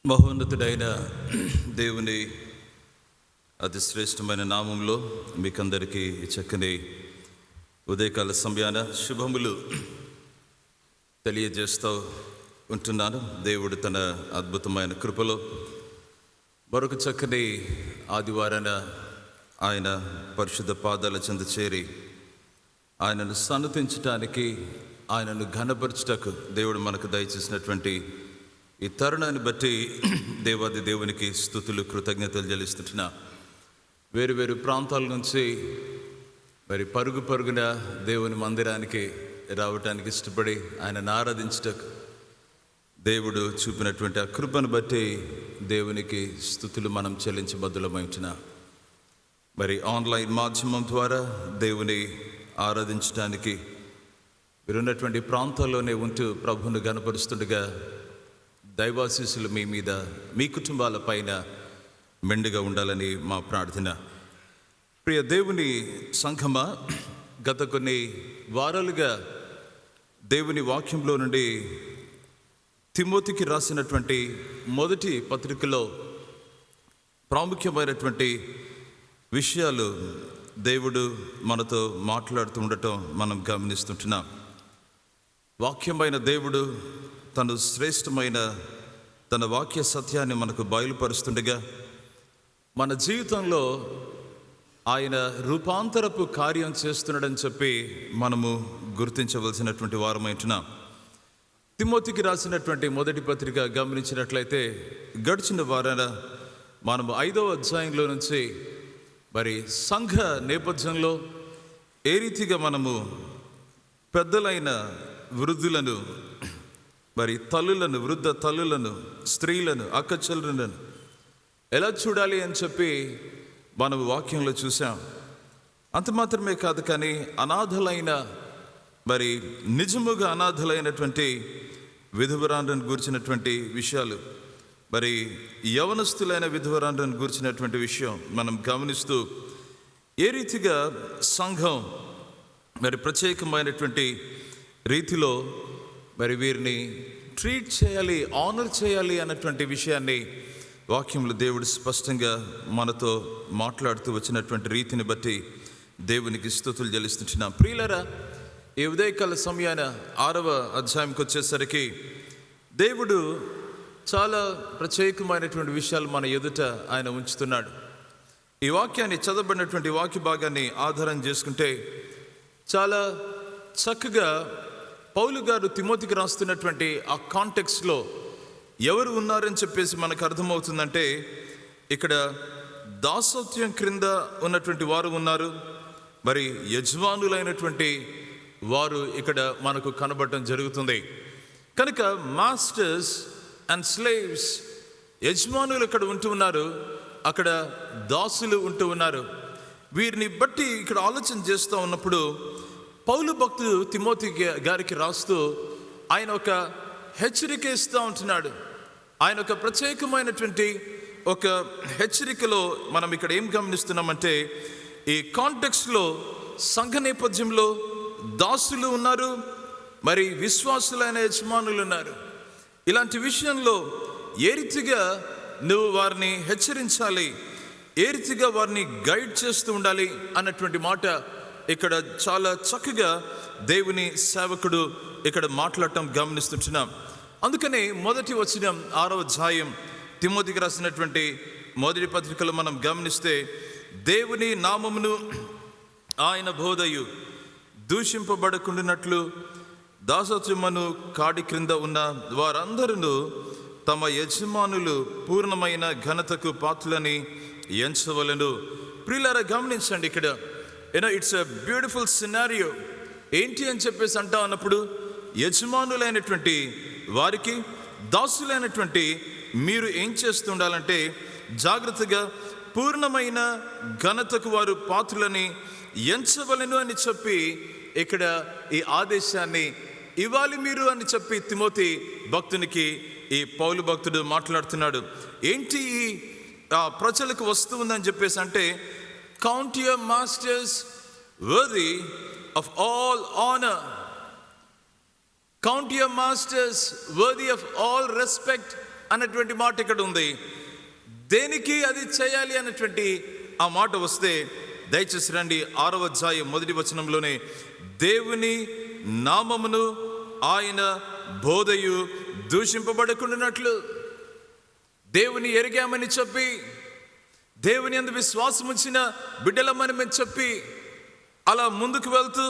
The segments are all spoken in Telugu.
మహోన్నతుడైన దేవుని అతి శ్రేష్టమైన నామంలో మీకందరికీ చక్కని ఉదయకాల సమయాన శుభములు తెలియజేస్తూ ఉంటున్నాను. దేవుడు తన అద్భుతమైన కృపలో మరొక చక్కని ఆదివారాన ఆయన పరిశుద్ధ పాదాల చెంత చేరి ఆయనను సన్నతించటానికి, ఆయనను ఘనపరచుటకు దేవుడు మనకు దయచేసినటువంటి ఈ తరుణాన్ని బట్టి దేవాది దేవునికి స్తుతులు, కృతజ్ఞతలు చెల్లిస్తున్నా. వేరు వేరు ప్రాంతాల నుంచి మరి పరుగున దేవుని మందిరానికి రావటానికి ఇష్టపడి ఆయనను ఆరాధించటకు దేవుడు చూపినటువంటి ఆ కృపను బట్టి దేవునికి స్తుతులు మనం చెల్లించబద్దులమైంటున్నా. మరి ఆన్లైన్ మాధ్యమం ద్వారా దేవుని ఆరాధించడానికి మీరున్నటువంటి ప్రాంతాల్లోనే ఉంటూ ప్రభువును గణపరుస్తుండగా దైవాశీస్సులు మీ మీద, మీ కుటుంబాల పైన మెండుగా ఉండాలని మా ప్రార్థన. ప్రియ దేవుని సంఘమా, గత కొన్ని వారాలుగా దేవుని వాక్యంలో నుండి తిమోతికి రాసినటువంటి మొదటి పత్రికలో ప్రాముఖ్యమైనటువంటి విషయాలు దేవుడు మనతో మాట్లాడుతూ ఉండటం మనం గమనిస్తుంటున్నాం. వాక్యమైన దేవుడు తను శ్రేష్టమైన తన వాక్య సత్యాన్ని మనకు బయలుపరుస్తుండగా మన జీవితంలో ఆయన రూపాంతరపు కార్యం చేస్తున్నాడని చెప్పి మనము గుర్తించవలసినటువంటి వారమైంటున్నాం. తిమోతికి రాసినటువంటి మొదటి పత్రిక గమనించినట్లయితే గడిచిన వారాన మనము 5వ అధ్యాయంలో నుంచి మరి సంఘ నేపథ్యంలో ఏ రీతిగా మనము పెద్దలైన వృద్ధులను, మరి తల్లులను, వృద్ధ తల్లులను, స్త్రీలను, అక్కచెల్లెలను ఎలా చూడాలి అని చెప్పి మనం వాక్యంలో చూసాం. అంత మాత్రమే కాదు, కానీ అనాథలైన, మరి నిజముగా అనాథలైనటువంటి విధవరాండ్రను గురించినటువంటి విషయాలు, మరి యవనస్తులైన విధవరాండ్రను గురించినటువంటి విషయం మనం గమనిస్తూ ఏ రీతిగా సంఘం మరి ప్రత్యేకమైనటువంటి రీతిలో మరి వీరిని ట్రీట్ చేయాలి, ఆనర్ చేయాలి అన్నటువంటి విషయాన్ని వాక్యంలో దేవుడు స్పష్టంగా మనతో మాట్లాడుతూ వచ్చినటువంటి రీతిని బట్టి దేవునికి స్తుతులు చెల్లిస్తున్నాం. ప్రియులారా, ఈ ఉదయకాల సమయాన 6వ అధ్యాయంకి వచ్చేసరికి దేవుడు చాలా ప్రత్యేకమైనటువంటి విషయాలు మన ఎదుట ఆయన ఉంచుతున్నాడు. ఈ వాక్యాన్ని, చదవబడినటువంటి వాక్య భాగాన్ని ఆధారం చేసుకుంటే చాలా చక్కగా పౌలు గారు తిమోతికి రాస్తున్నటువంటి ఆ కాంటెక్స్ట్లో ఎవరు ఉన్నారని చెప్పేసి మనకు అర్థమవుతుందంటే, ఇక్కడ దాసత్వం క్రింద ఉన్నటువంటి వారు ఉన్నారు, మరి యజమానులైనటువంటి వారు ఇక్కడ మనకు కనబడటం జరుగుతుంది. కనుక మాస్టర్స్ అండ్ స్లేవ్స్, యజమానులు ఇక్కడ ఉంటూ ఉన్నారు, అక్కడ దాసులు ఉంటూ ఉన్నారు. వీరిని బట్టి ఇక్కడ ఆలోచన చేస్తూ ఉన్నప్పుడు పౌలు భక్తుడు తిమోతి గారికి రాస్తూ ఆయన ఒక హెచ్చరిక ఇస్తూ ఉంటున్నాడు. ఆయన ఒక ప్రత్యేకమైనటువంటి ఒక హెచ్చరికలో మనం ఇక్కడ ఏం గమనిస్తున్నామంటే, ఈ కాంటెక్స్ట్లో సంఘ నేపథ్యంలో దాసులు ఉన్నారు, మరి విశ్వాసులైన యజమానులు ఉన్నారు. ఇలాంటి విషయంలో ఏ రీతిగా నువ్వు వారిని హెచ్చరించాలి, ఏ రీతిగా వారిని గైడ్ చేస్తూ ఉండాలి అన్నటువంటి మాట ఇక్కడ చాలా చక్కగా దేవుని సేవకుడు ఇక్కడ మాట్లాడటం గమనిస్తుంటున్నాం. అందుకనే మొదటి వచనం 6వ అధ్యాయం తిమోతికి రాసినటువంటి మొదటి పత్రికలో మనం గమనిస్తే, దేవుని నామమును ఆయన బోధయు దూషింపబడకుండానట్లు దాసత్వమును కాడి క్రింద ఉన్న వారందరూ తమ యజమానులు పూర్ణమైన ఘనతకు పాత్రులని ఎంచవలెను. ప్రియులారా, గమనించండి, ఇక్కడ ఇట్స్ ఎ బ్యూటిఫుల్ సినారియో. ఏంటి అని చెప్పేసి అంటా ఉన్నప్పుడు, యజమానులైనటువంటి వారికి, దాసులైనటువంటి మీరు ఏం చేస్తుండాలంటే జాగ్రత్తగా పూర్ణమైన ఘనతకు వారు పాత్రులని ఎంచవలెను అని చెప్పి ఇక్కడ ఈ ఆదేశాన్ని ఇవ్వాలి మీరు అని చెప్పి తిమోతి భక్తునికి ఈ పౌలు భక్తుడు మాట్లాడుతున్నాడు. ఏంటి ఈ ప్రజలకు వస్తుందని చెప్పేసి అంటే, count your masters worthy of all honor. Count your masters worthy of all respect అన్నటువంటి మాట ఇక్కడ ఉంది. దేనికి అది చేయాలి అన్నటువంటి ఆ మాట వస్తే దయచేసి రండి 6వ అధ్యాయం 1వ వచనంలోనే, దేవుని నామమును ఆయన బోధయు దూషింపబడకుండానట్లు, దేవుని ఎరిగామని చెప్పి, దేవుని యందు విశ్వాసం ఉంచిన బిడ్డలమని మేము చెప్పి అలా ముందుకు వెళ్తూ,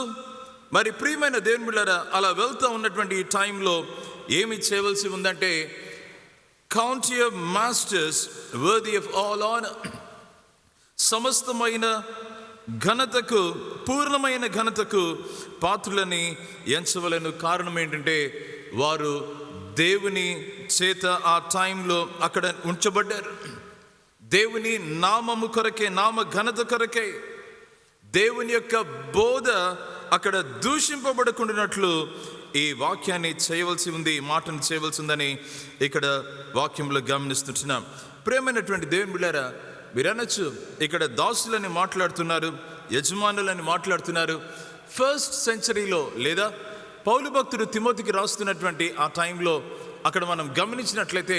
మరి ప్రియమైన దేవుని బిడ్డలారా, అలా వెళ్తూ ఉన్నటువంటి ఈ టైంలో ఏమి చేయవలసి ఉందంటే, count your masters worthy of all honour, సమస్తమైన ఘనతకు, పూర్ణమైన ఘనతకు పాత్రులని ఎంచవలను. కారణం ఏంటంటే వారు దేవుని చేత ఆ టైంలో అక్కడ ఉంచబడ్డారు. దేవుని నామము కొరకే, నామ ఘనత కొరకే దేవుని యొక్క బోధ అక్కడ దూషింపబడకుండానట్లు ఈ వాక్యాన్ని చేయవలసి ఉంది, ఈ మాటను చేయవలసి ఉందని ఇక్కడ వాక్యంలో గమనిస్తున్నాం. ప్రేమైనటువంటి దేవుని బిడ్డలారా, మీరు అనొచ్చు, ఇక్కడ దాసులని మాట్లాడుతున్నారు, యజమానులని మాట్లాడుతున్నారు. ఫస్ట్ సెంచరీలో లేదా పౌలు భక్తుడు తిమోతికి రాస్తున్నటువంటి ఆ టైంలో అక్కడ మనం గమనించినట్లయితే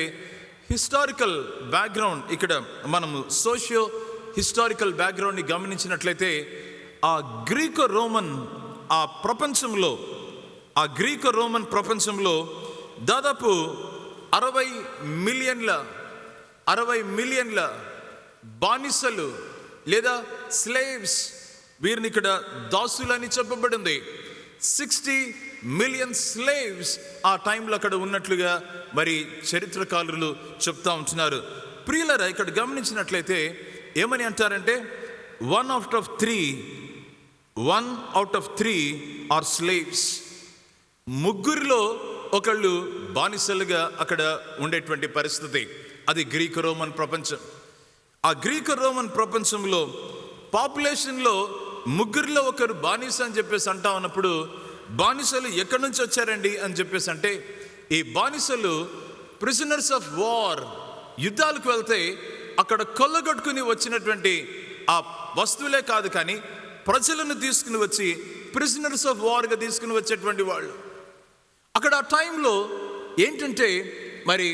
హిస్టారికల్ బ్యాక్గ్రౌండ్, ఇక్కడ మనము సోషియో హిస్టారికల్ బ్యాక్గ్రౌండ్ని గమనించినట్లయితే ఆ గ్రీకో రోమన్ ప్రపంచంలో దాదాపు 60 మిలియన్ల బానిసలు లేదా స్లేవ్స్, వీరిని ఇక్కడ దాసులని చెప్పబడింది. 60 మిలియన్ స్లేవ్స్ ఆ టైంలో అక్కడ ఉన్నట్లుగా మరి చరిత్రకారులు చెప్తా ఉంటున్నారు. ప్రియులరా, ఇక్కడ గమనించినట్లయితే ఏమని అంటారంటే 1 out of 3 ఆర్ స్లేవ్స్. ముగ్గురిలో ఒకళ్ళు బానిసలుగా అక్కడ ఉండేటువంటి పరిస్థితి. అది గ్రీక్ రోమన్ ప్రపంచం. ఆ గ్రీక్ రోమన్ ప్రపంచంలో పాపులేషన్లో ముగ్గురిలో ఒకరు బానిస అని చెప్పేసి అంటా ఉన్నప్పుడు, బానిసలు ఎక్కడి నుంచి వచ్చారండి అని చెప్పేసి అంటే, ఈ బానిసలు ప్రిజనర్స్ ఆఫ్ వార్, యుద్ధాలకు వెళ్తే అక్కడ కొల్లగొట్టుకుని వచ్చినటువంటి ఆ వస్తువులే కాదు, కానీ ప్రజలను తీసుకుని వచ్చి ప్రిజనర్స్ ఆఫ్ వార్గా తీసుకుని వచ్చేటువంటి వాళ్ళు. అక్కడ ఆ టైంలో ఏంటంటే మరి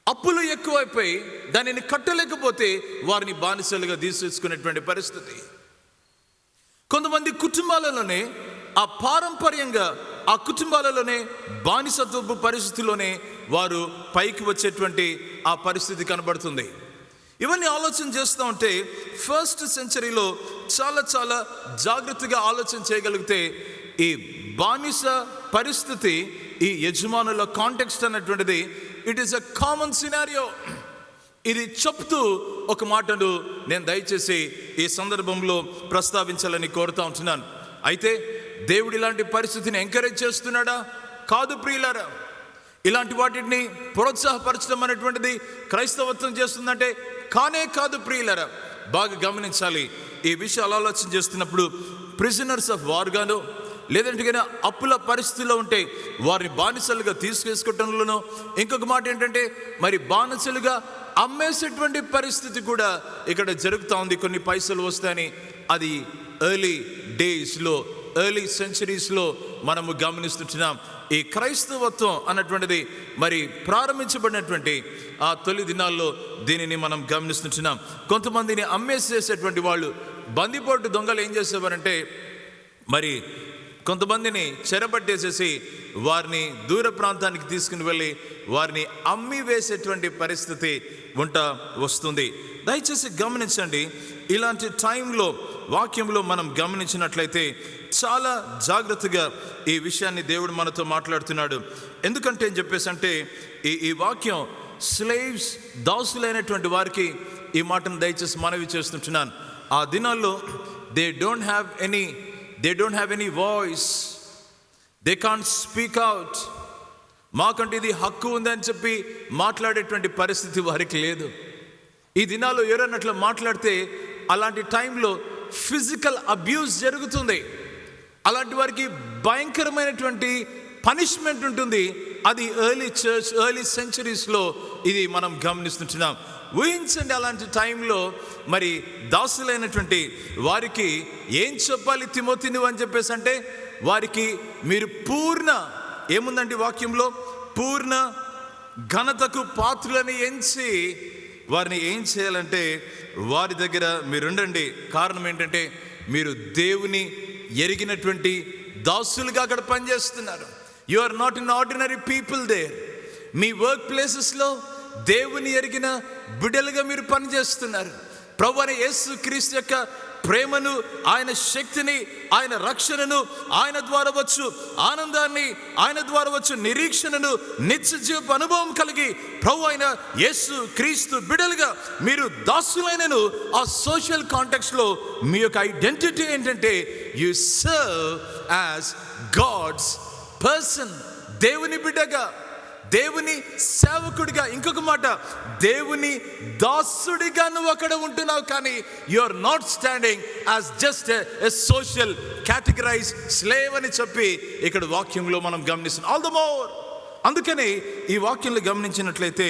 అప్పులు ఎక్కువైపోయి దానిని కట్టలేకపోతే వారిని బానిసలుగా తీసుకునేటువంటి పరిస్థితి. కొంతమంది కుటుంబాలలోనే ఆ పారంపర్యంగా ఆ కుటుంబాలలోనే బానిసత్వపు పరిస్థితిలోనే వారు పైకి వచ్చేటువంటి ఆ పరిస్థితి కనబడుతుంది. ఇవన్నీ ఆలోచన చేస్తూ ఉంటే ఫస్ట్ సెంచరీలో చాలా జాగ్రత్తగా ఆలోచన చేయగలిగితే ఈ బానిస పరిస్థితి, ఈ యజమానుల కాంటెక్స్ట్ అన్నటువంటిది it is a common scenario. ఇది చెప్తూ ఒక మాటను నేను దయచేసి ఈ సందర్భంలో ప్రస్తావించాలని కోరుతా ఉంటున్నాను. అయితే దేవుడు ఇలాంటి పరిస్థితిని ఎంకరేజ్ చేస్తున్నాడా? కాదు ప్రియులారా. ఇలాంటి వాటిని ప్రోత్సాహపరచడం అనేటువంటిది క్రైస్తవత్వం చేస్తుందంటే కాదు ప్రియులారా. బాగా గమనించాలి. ఈ విషయాలు ఆలోచన చేస్తున్నప్పుడు ప్రిజనర్స్ ఆఫ్ వార్ గాను, లేదంటే కానీ అప్పుల పరిస్థితిలో ఉంటే వారిని బానిసలుగా తీసుకేసుకోవటంలోనూ, ఇంకొక మాట ఏంటంటే మరి బానిసలుగా అమ్మేసేటువంటి పరిస్థితి కూడా ఇక్కడ జరుగుతూ ఉంది. కొన్ని పైసలు వస్తాయని అది ఎర్లీ డేస్లో, ఎర్లీ సెంచరీస్లో మనము గమనిస్తున్నాం. ఈ క్రైస్తవత్వం అన్నటువంటిది మరి ప్రారంభించబడినటువంటి ఆ తొలి దినాల్లో దీనిని మనం గమనిస్తున్నాం. కొంతమందిని అమ్మేసేసేటువంటి వాళ్ళు, బందిపోటు దొంగలు ఏం చేసేవారంటే మరి కొంతమందిని చెరబట్టేసేసి వారిని దూర ప్రాంతానికి తీసుకుని వెళ్ళి వారిని అమ్మి వేసేటువంటి పరిస్థితి వస్తుంది. దయచేసి గమనించండి. ఇలాంటి టైంలో వాక్యంలో మనం గమనించినట్లయితే చాలా జాగ్రత్తగా ఈ విషయాన్ని దేవుడు మనతో మాట్లాడుతున్నాడు. ఎందుకంటే ఏం చెప్పేసి అంటే ఈ వాక్యం స్లేవ్స్, దాసులైనటువంటి వారికి ఈ మాటను దయచేసి మనవి చేస్తుంటున్నాను. ఆ దినాల్లో they don't have any voice, they can't speak out. మాకంటే ఇది హక్కు ఉందని చెప్పి మాట్లాడేటువంటి పరిస్థితి వారికి లేదు. ఈ దినాల్లో ఎవరన్నట్లు మాట్లాడితే అలాంటి టైంలో ఫిజికల్ అబ్యూస్ జరుగుతుంది. అలాంటి వారికి భయంకరమైనటువంటి పనిష్మెంట్ ఉంటుంది. అది ఎర్లీ సెంచరీస్లో ఇది మనం గమనిస్తుంటున్నాం. ఊహించండి, అలాంటి టైంలో మరి దాసులైనటువంటి వారికి ఏం చెప్పాలి తిమోతి నువ్వు అని చెప్పేసి అంటే, వారికి మీరు ఏముందండి వాక్యంలో, పూర్ణ ఘనతకు పాత్రులని ఎంచి వారిని ఏం చేయాలంటే వారి దగ్గర మీరుండండి. కారణం ఏంటంటే మీరు దేవుని ఎరిగినటువంటి దాసులుగా అక్కడ పనిచేస్తున్నారు. You are not in ordinary people there. మీ వర్క్ ప్లేసెస్లో దేవుని ఎరిగిన బిడ్డలుగా మీరు పనిచేస్తున్నారు. ప్రభువైన యేసు క్రీస్తు యొక్క ప్రేమను, ఆయన శక్తిని, ఆయన రక్షణను, ఆయన ద్వారా వచ్చు ఆనందాన్ని, ఆయన ద్వారా వచ్చు నిరీక్షణను, నిత్య జీవపు అనుభవం కలిగి ప్రభు అయిన యేసు క్రీస్తు బిడ్డలుగా మీరు దాసులైనను. ఆ సోషల్ కాంటెక్స్లో మీ యొక్క ఐడెంటిటీ ఏంటంటే you serve as God's person. దేవుని బిడ్డగా, దేవుని సేవకుడిగా, ఇంకొక మాట దేవుని దాసుడిగా నువ్వు అక్కడ ఉంటున్నావు. కానీ you are not standing as just a social categorize slave అని చెప్పి ఇక్కడ వాక్యంలో మనం గమనిస్తున్నాం. ఆల్ ద మోర్ అందుకని ఈ వాక్యంలో గమనించినట్లయితే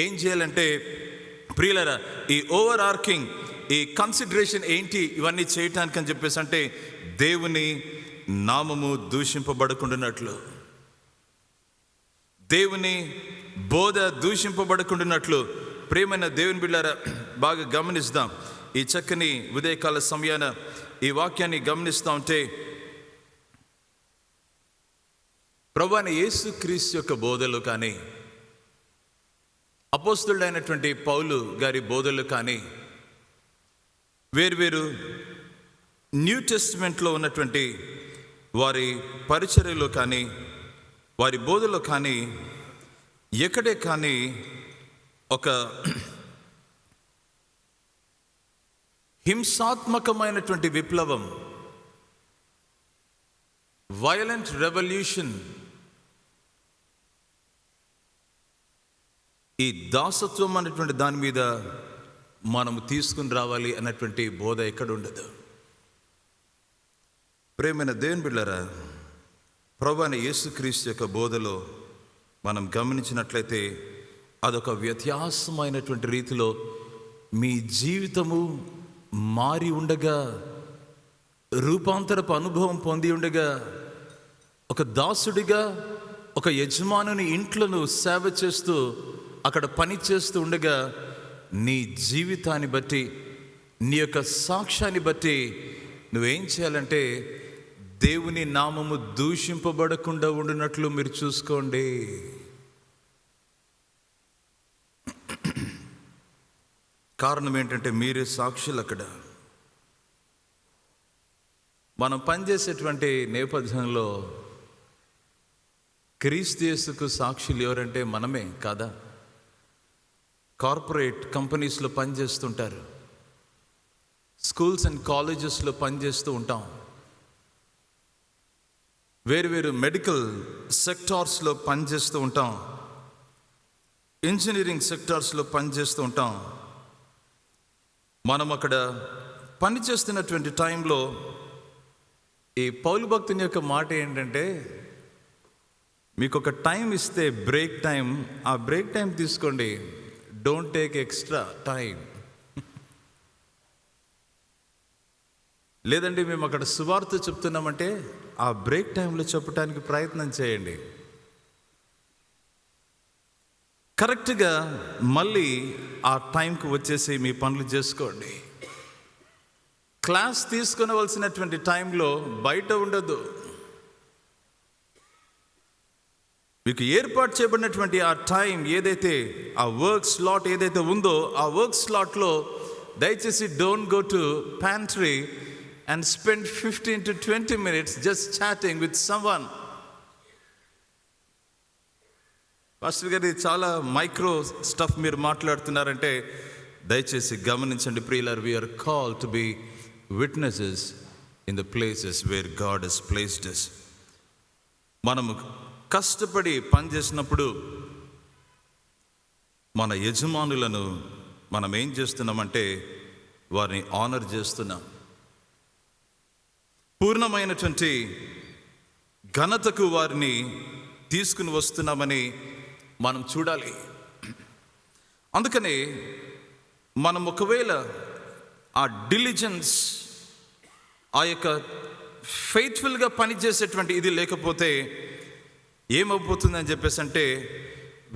ఏం చేయాలంటే ప్రియులరా, ఈ ఓవర్ ఆర్కింగ్ ఈ కన్సిడరేషన్ ఏంటి ఇవన్నీ చేయటానికి అని చెప్పేసి అంటే దేవుని నామము దూషింపబడకుండానట్లు, దేవుని బోధ దూషింపబడకుండానట్లు. ప్రియమైన దేవుని బిడ్డలారా, బాగా గమనిస్తాం. ఈ చక్కని ఉదయకాల సమయాన ఈ వాక్యాన్ని గమనిస్తూ ఉంటే ప్రభువైన యేసుక్రీస్తు యొక్క బోధలు కానీ, అపోస్తలుడైనటువంటి పౌలు గారి బోధలు కానీ, వేర్వేరు న్యూ టెస్టిమెంట్లో ఉన్నటువంటి వారి పరిచర్యలో కానీ, వారి బోధలో కానీ, ఎక్కడే కానీ ఒక హింసాత్మకమైనటువంటి విప్లవం, వయలెంట్ రెవల్యూషన్, ఈ దాసత్వం అనేటువంటి దాని మీద మనము తీసుకుని రావాలి అన్నటువంటి బోధ ఎక్కడ ఉండదు. ప్రేమైన దేవుని బిడ్డలారా, ప్రభువైన యేసుక్రీస్తు యొక్క బోధలో మనం గమనించినట్లయితే అదొక వ్యత్యాసమైనటువంటి రీతిలో మీ జీవితము మారి ఉండగా, రూపాంతరపు అనుభవం పొంది ఉండగా, ఒక దాసుడిగా ఒక యజమానుని ఇంట్లను సేవ చేస్తూ అక్కడ పని చేస్తూ ఉండగా నీ జీవితాన్ని బట్టి, నీ యొక్క సాక్ష్యాన్ని బట్టి నువ్వేం చేయాలంటే దేవుని నామము దూషింపబడకుండా ఉండినట్లు మీరు చూసుకోండి. కారణం ఏంటంటే మీరే సాక్షులు. అక్కడ మనం పనిచేసేటువంటి నేపథ్యంలో క్రీస్తు యేసుకు సాక్షులు ఎవరంటే మనమే కాదా? కార్పొరేట్ కంపెనీస్లో పనిచేస్తుంటారు, స్కూల్స్ అండ్ కాలేజెస్లో పనిచేస్తూ ఉంటాం, వేరువేరు మెడికల్ సెక్టార్స్లో పనిచేస్తూ ఉంటాం, ఇంజనీరింగ్ సెక్టార్స్లో పనిచేస్తూ ఉంటాం. మనం అక్కడ పనిచేస్తున్నటువంటి టైంలో ఈ పౌలు భక్తుని యొక్క మాట ఏంటంటే, మీకు ఒక టైం ఇస్తే బ్రేక్ టైం, ఆ బ్రేక్ టైం తీసుకోండి, డోంట్ టేక్ ఎక్స్ట్రా టైం. లేదండి మేము అక్కడ సువార్త చెప్తున్నామంటే ఆ బ్రేక్ టైంలో చెప్పడానికి ప్రయత్నం చేయండి. కరెక్ట్గా మళ్ళీ ఆ టైంకి వచ్చేసి మీ పనులు చేసుకోండి. క్లాస్ తీసుకునవలసినటువంటి టైంలో బయట ఉండదు. మీకు ఏర్పాటు చేయబడినటువంటి ఆ టైం ఏదైతే, ఆ వర్క్ స్లాట్ ఏదైతే ఉందో, ఆ వర్క్ స్లాట్లో దయచేసి don't go to pantry and spend 15 to 20 minutes just chatting with someone. Pastor గారు చాలా మైక్రో స్టఫ్ మీరు మాట్లాడుతున్నారంటే దయచేసి గమనించండి ప్రియులారా, we are called to be witnesses in the places where God has placed us. మనము కష్టపడి పనిచేసినప్పుడు మన యజమానులను మనం ఏం చేస్తున్నామంటే వారిని ఆనర్ చేస్తున్నాం. పూర్ణమైనటువంటి ఘనతకు వారిని తీసుకుని వస్తున్నామని మనం చూడాలి. అందుకనే మనం ఒకవేళ ఆ డిలిజెన్స్, ఆ యొక్క ఫెయిత్ఫుల్గా పనిచేసేటువంటి ఇది లేకపోతే ఏమైపోతుందని చెప్పేసి అంటే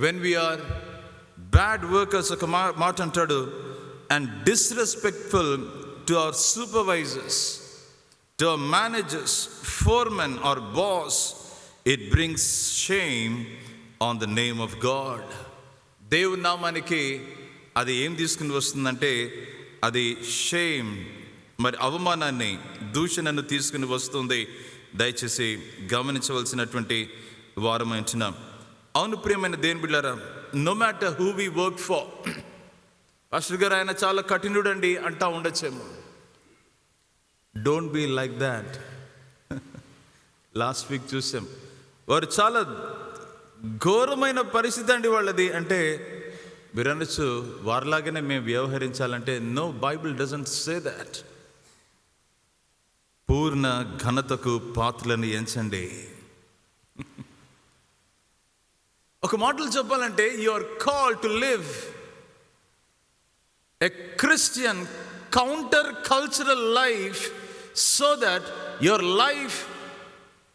వెన్ వీఆర్ బ్యాడ్ వర్కర్స్, ఒక మాట అంటాడు, and disrespectful to our supervisors, to our managers, foremen or boss, it brings shame on the name of God. దేవుని నామానికి అది ఏం తీసుకుని వస్తుందంటే అది షేమ్, మరి అవమానాన్ని, దూషణను తీసుకుని వస్తుంది. దయచేసి గమనించవలసినటువంటి వారమైంటున్నాం. అవును ప్రియమైన దేవుని బిడ్డలారా, no matter who we work for, pastor గారు ఆయన చాలా కఠినుడండి అంటా ఉండొచ్చేమో. Don't be like that. Last week చూసాం, వారు చాలా ఘోరమైన పరిస్థితి అండి వాళ్ళది. అంటే మీరు అనొచ్చు వారిలాగానే మేము వ్యవహరించాలంటే, no, Bible doesn't say that. పూర్ణ ఘనతకు పాత్రలను ఎంచండి. ఒక మాటలు చెప్పాలంటే, you are called to live a Christian counter cultural life, so that your life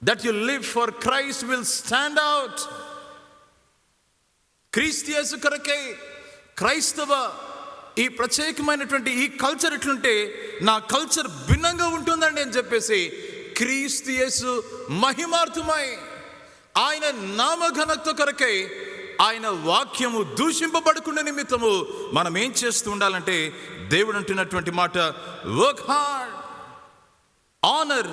that you live for Christ will stand out. క్రీస్తు యేసు కొరకై క్రైస్తవ ఈ ప్రత్యేకమైనటువంటి ఈ కల్చర్ ఎట్లుంటే, నా కల్చర్ భిన్నంగా ఉంటుందండి అని చెప్పేసి క్రీస్తు యేసు మహిమార్థమై ఆయన నామఘనత కొరకై ఆయన వాక్యము దూషింపబడకుండా నిమిత్తము మనం ఏం చేస్తూ ఉండాలంటే, దేవుడు అంటున్నటువంటి మాట, work hard, honour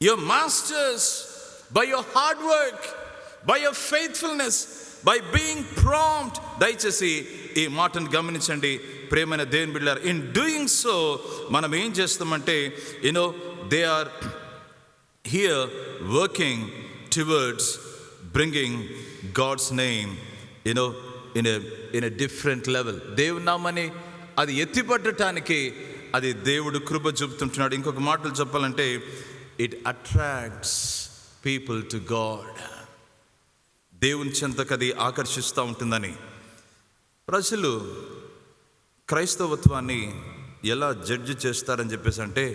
your masters by your hard work, by your faithfulness, by being prompt. దయచేసి ఈ మాటను గమనించండి ప్రియమైన దేవుని బిడ్డలారా. ఇన్ డూయింగ్ సో మనం ఏం చేస్తామంటే, you know they are here working towards bringing God's name you know in a different level. దేవుని నామాన్ని అది ఎత్తిపట్టడానికి అది దేవుడు కృప చూపుతుంటున్నాడు. ఇంకొక మాటలు చెప్పాలంటే, it attracts people to God. దేవుని చెంతకు అది ఆకర్షిస్తూ ఉంటుందని. ప్రజలు క్రైస్తవత్వాన్ని ఎలా జడ్జి చేస్తారని చెప్పేసి అంటే,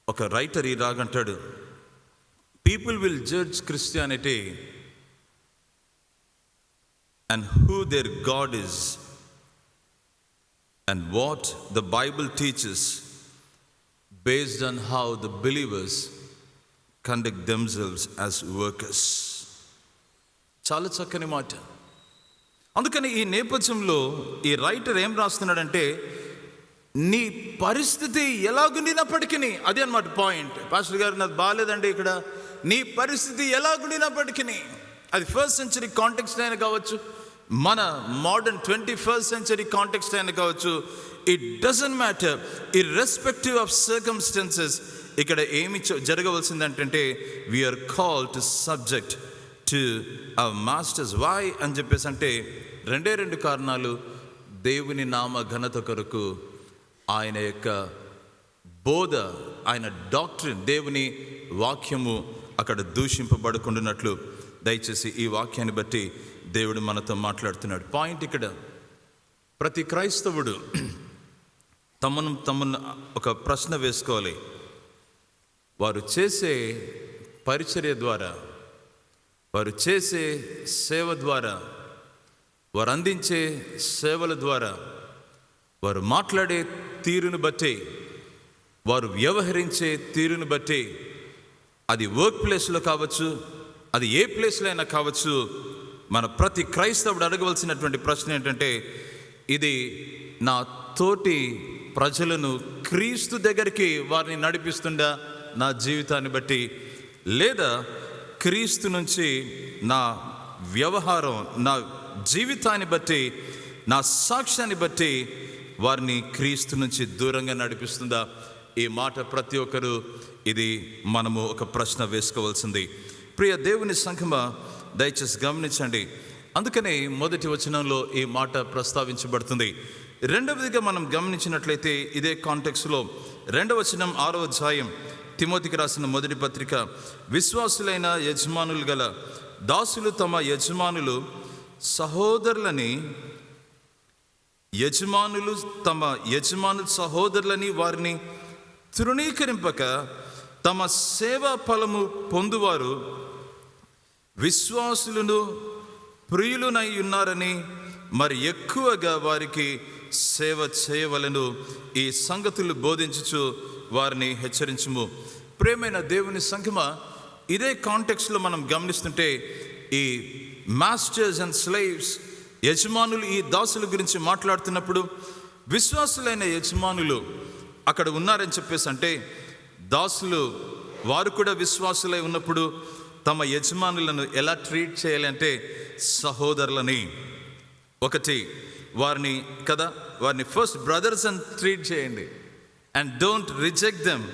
ఒక రైటర్ ఈ రాగంటాడు, people will judge Christianity and who their God is and what the Bible teaches based on how the believers conduct themselves as workers. చాలా చక్కని మాట. అందుకని ఈ నేపథ్యంలో ఈ రైటర్ ఏం రాస్తున్నాడంటే, నీ పరిస్థితి ఎలాగుండినప్పటికీ, అదే అన్నమాట పాయింట్. పాస్టర్ గారు నాది బాగాలేదండి ఇక్కడ, నీ పరిస్థితి ఎలాగుండినప్పటికీ, అది ఫస్ట్ సెంచరీ కాంటెక్స్ట్ అయినా కావచ్చు, మన మోడర్న్ 21st century కాంటెక్స్ట్ అయినా కావచ్చు, it doesn't matter, irrespective of circumstances. ఇక్కడ ఏమి జరగవలసిందంటే, we are called to subject to our masters. Why అని చెప్పేసి అంటే, రెండు కారణాలు. దేవుని నామ ఘనత కొరకు ఆయన యొక్క బోధ, ఆయన డాక్ట్రిన్, దేవుని వాక్యము అక్కడ దూషింపబడకుండానట్లు. దయచేసి ఈ వాక్యాన్ని బట్టి దేవుడు మనతో మాట్లాడుతున్నాడు. పాయింట్ ఇక్కడ, ప్రతి క్రైస్తవుడు తమను ఒక ప్రశ్న వేసుకోవాలి. వారు చేసే పరిచర్య ద్వారా, వారు చేసే సేవ ద్వారా, వారు అందించే సేవల ద్వారా, వారు మాట్లాడే తీరును బట్టి, వారు వ్యవహరించే తీరును బట్టి, అది వర్క్ ప్లేస్లో కావచ్చు, అది ఏ ప్లేస్లో అయినా కావచ్చు, మన ప్రతి క్రైస్తవుడు అడగవలసినటువంటి ప్రశ్న ఏంటంటే, ఇది నా తోటి ప్రజలను క్రీస్తు దగ్గరికి వారిని నడిపిస్తుందా నా జీవితాన్ని బట్టి, లేదా క్రీస్తు నుంచి నా వ్యవహారం, నా జీవితాన్ని బట్టి, నా సాక్ష్యాన్ని బట్టి వారిని క్రీస్తు నుంచి దూరంగా నడిపిస్తుందా? ఈ మాట ప్రతి ఒక్కరు ఇది మనము ఒక ప్రశ్న వేసుకోవాల్సింది. ప్రియ దేవుని సంఘమా, దయచేసి గమనించండి. అందుకనే మొదటి వచనంలో ఈ మాట ప్రస్తావించబడుతుంది. రెండవదిగా మనం గమనించినట్లయితే ఇదే కాంటెక్స్లో 2వ వచనం 6వ అధ్యాయం తిమోతికి రాసిన మొదటి పత్రిక, విశ్వాసులైన యజమానులు గల దాసులు తమ యజమానులు సహోదరులని వారిని తృణీకరింపక తమ సేవా ఫలము పొందువారు విశ్వాసులను ప్రియులునై ఉన్నారని మరి ఎక్కువగా వారికి సేవ చేయవలెను. ఈ సంగతులు బోధించుచు వారిని హెచ్చరించుము. ప్రియమైన దేవుని సంఘమా, ఇదే కాంటెక్స్లో మనం గమనిస్తుంటే ఈ మాస్టర్స్ అండ్ స్లేవ్స్, యజమానులు ఈ దాసుల గురించి మాట్లాడుతున్నప్పుడు విశ్వాసులైన యజమానులు అక్కడ ఉన్నారని చెప్పేసి, అంటే దాసులు వారు కూడా విశ్వాసులై ఉన్నప్పుడు తమ యజమానులను ఎలా ట్రీట్ చేయాలి అంటే సహోదరులని, ఒకటి వారిని కదా, వారిని ఫస్ట్ బ్రదర్స్ అని ట్రీట్ చేయండి అండ్ డోంట్ రిజెక్ట్ దెమ్.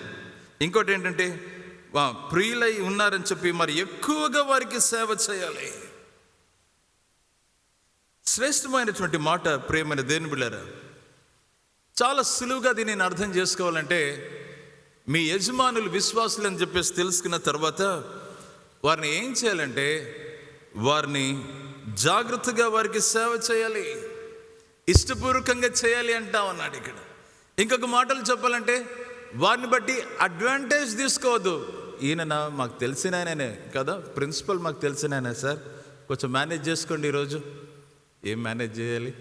ఇంకోటి ఏంటంటే ప్రియులై ఉన్నారని చెప్పి మరి ఎక్కువగా వారికి సేవ చేయాలి. శ్రేష్టమైనటువంటి మాట ప్రియమైన దేవుని బిడ్డలారా. చాలా సులువుగా దీన్ని నేను అర్థం చేసుకోవాలంటే, మీ యజమానులు విశ్వాసులు అని చెప్పేసి తెలుసుకున్న తర్వాత వారిని ఏం చేయాలంటే వారిని జాగ్రత్తగా వారికి సేవ చేయాలి, ఇష్టపూర్వకంగా చేయాలి అంటా ఉన్నాడు ఇక్కడ. ఇంకొక మాటలు చెప్పాలంటే వారిని బట్టి అడ్వాంటేజ్ తీసుకోవద్దు. ఈయన మాకు తెలిసిన ఆయననే కదా, ప్రిన్సిపల్ మాకు తెలిసిన ఆయన, సార్ కొంచెం మేనేజ్ చేసుకోండి ఈరోజు. ఏం మేనేజ్ చేయాలి?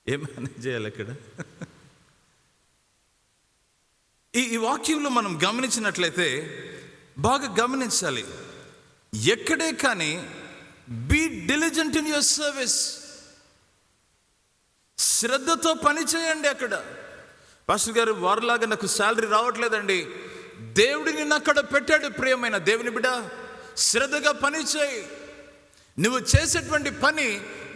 ఏం మేనేజ్ చేయాలి అక్కడ? ఈ వాక్యంలో మనం గమనించినట్లయితే బాగా గమనించాలి. ఎక్కడే కానీ be diligent in your service, శ్రద్ధతో పని చేయండి. అక్కడ పాస్టర్ గారు వారిలాగా నాకు శాలరీ రావట్లేదండి, దేవుడు నిన్ను అక్కడ పెట్టాడు. ప్రియమైన దేవుని బిడ్డ, శ్రద్ధగా పని చేయి. నువ్వు చేసేటువంటి పని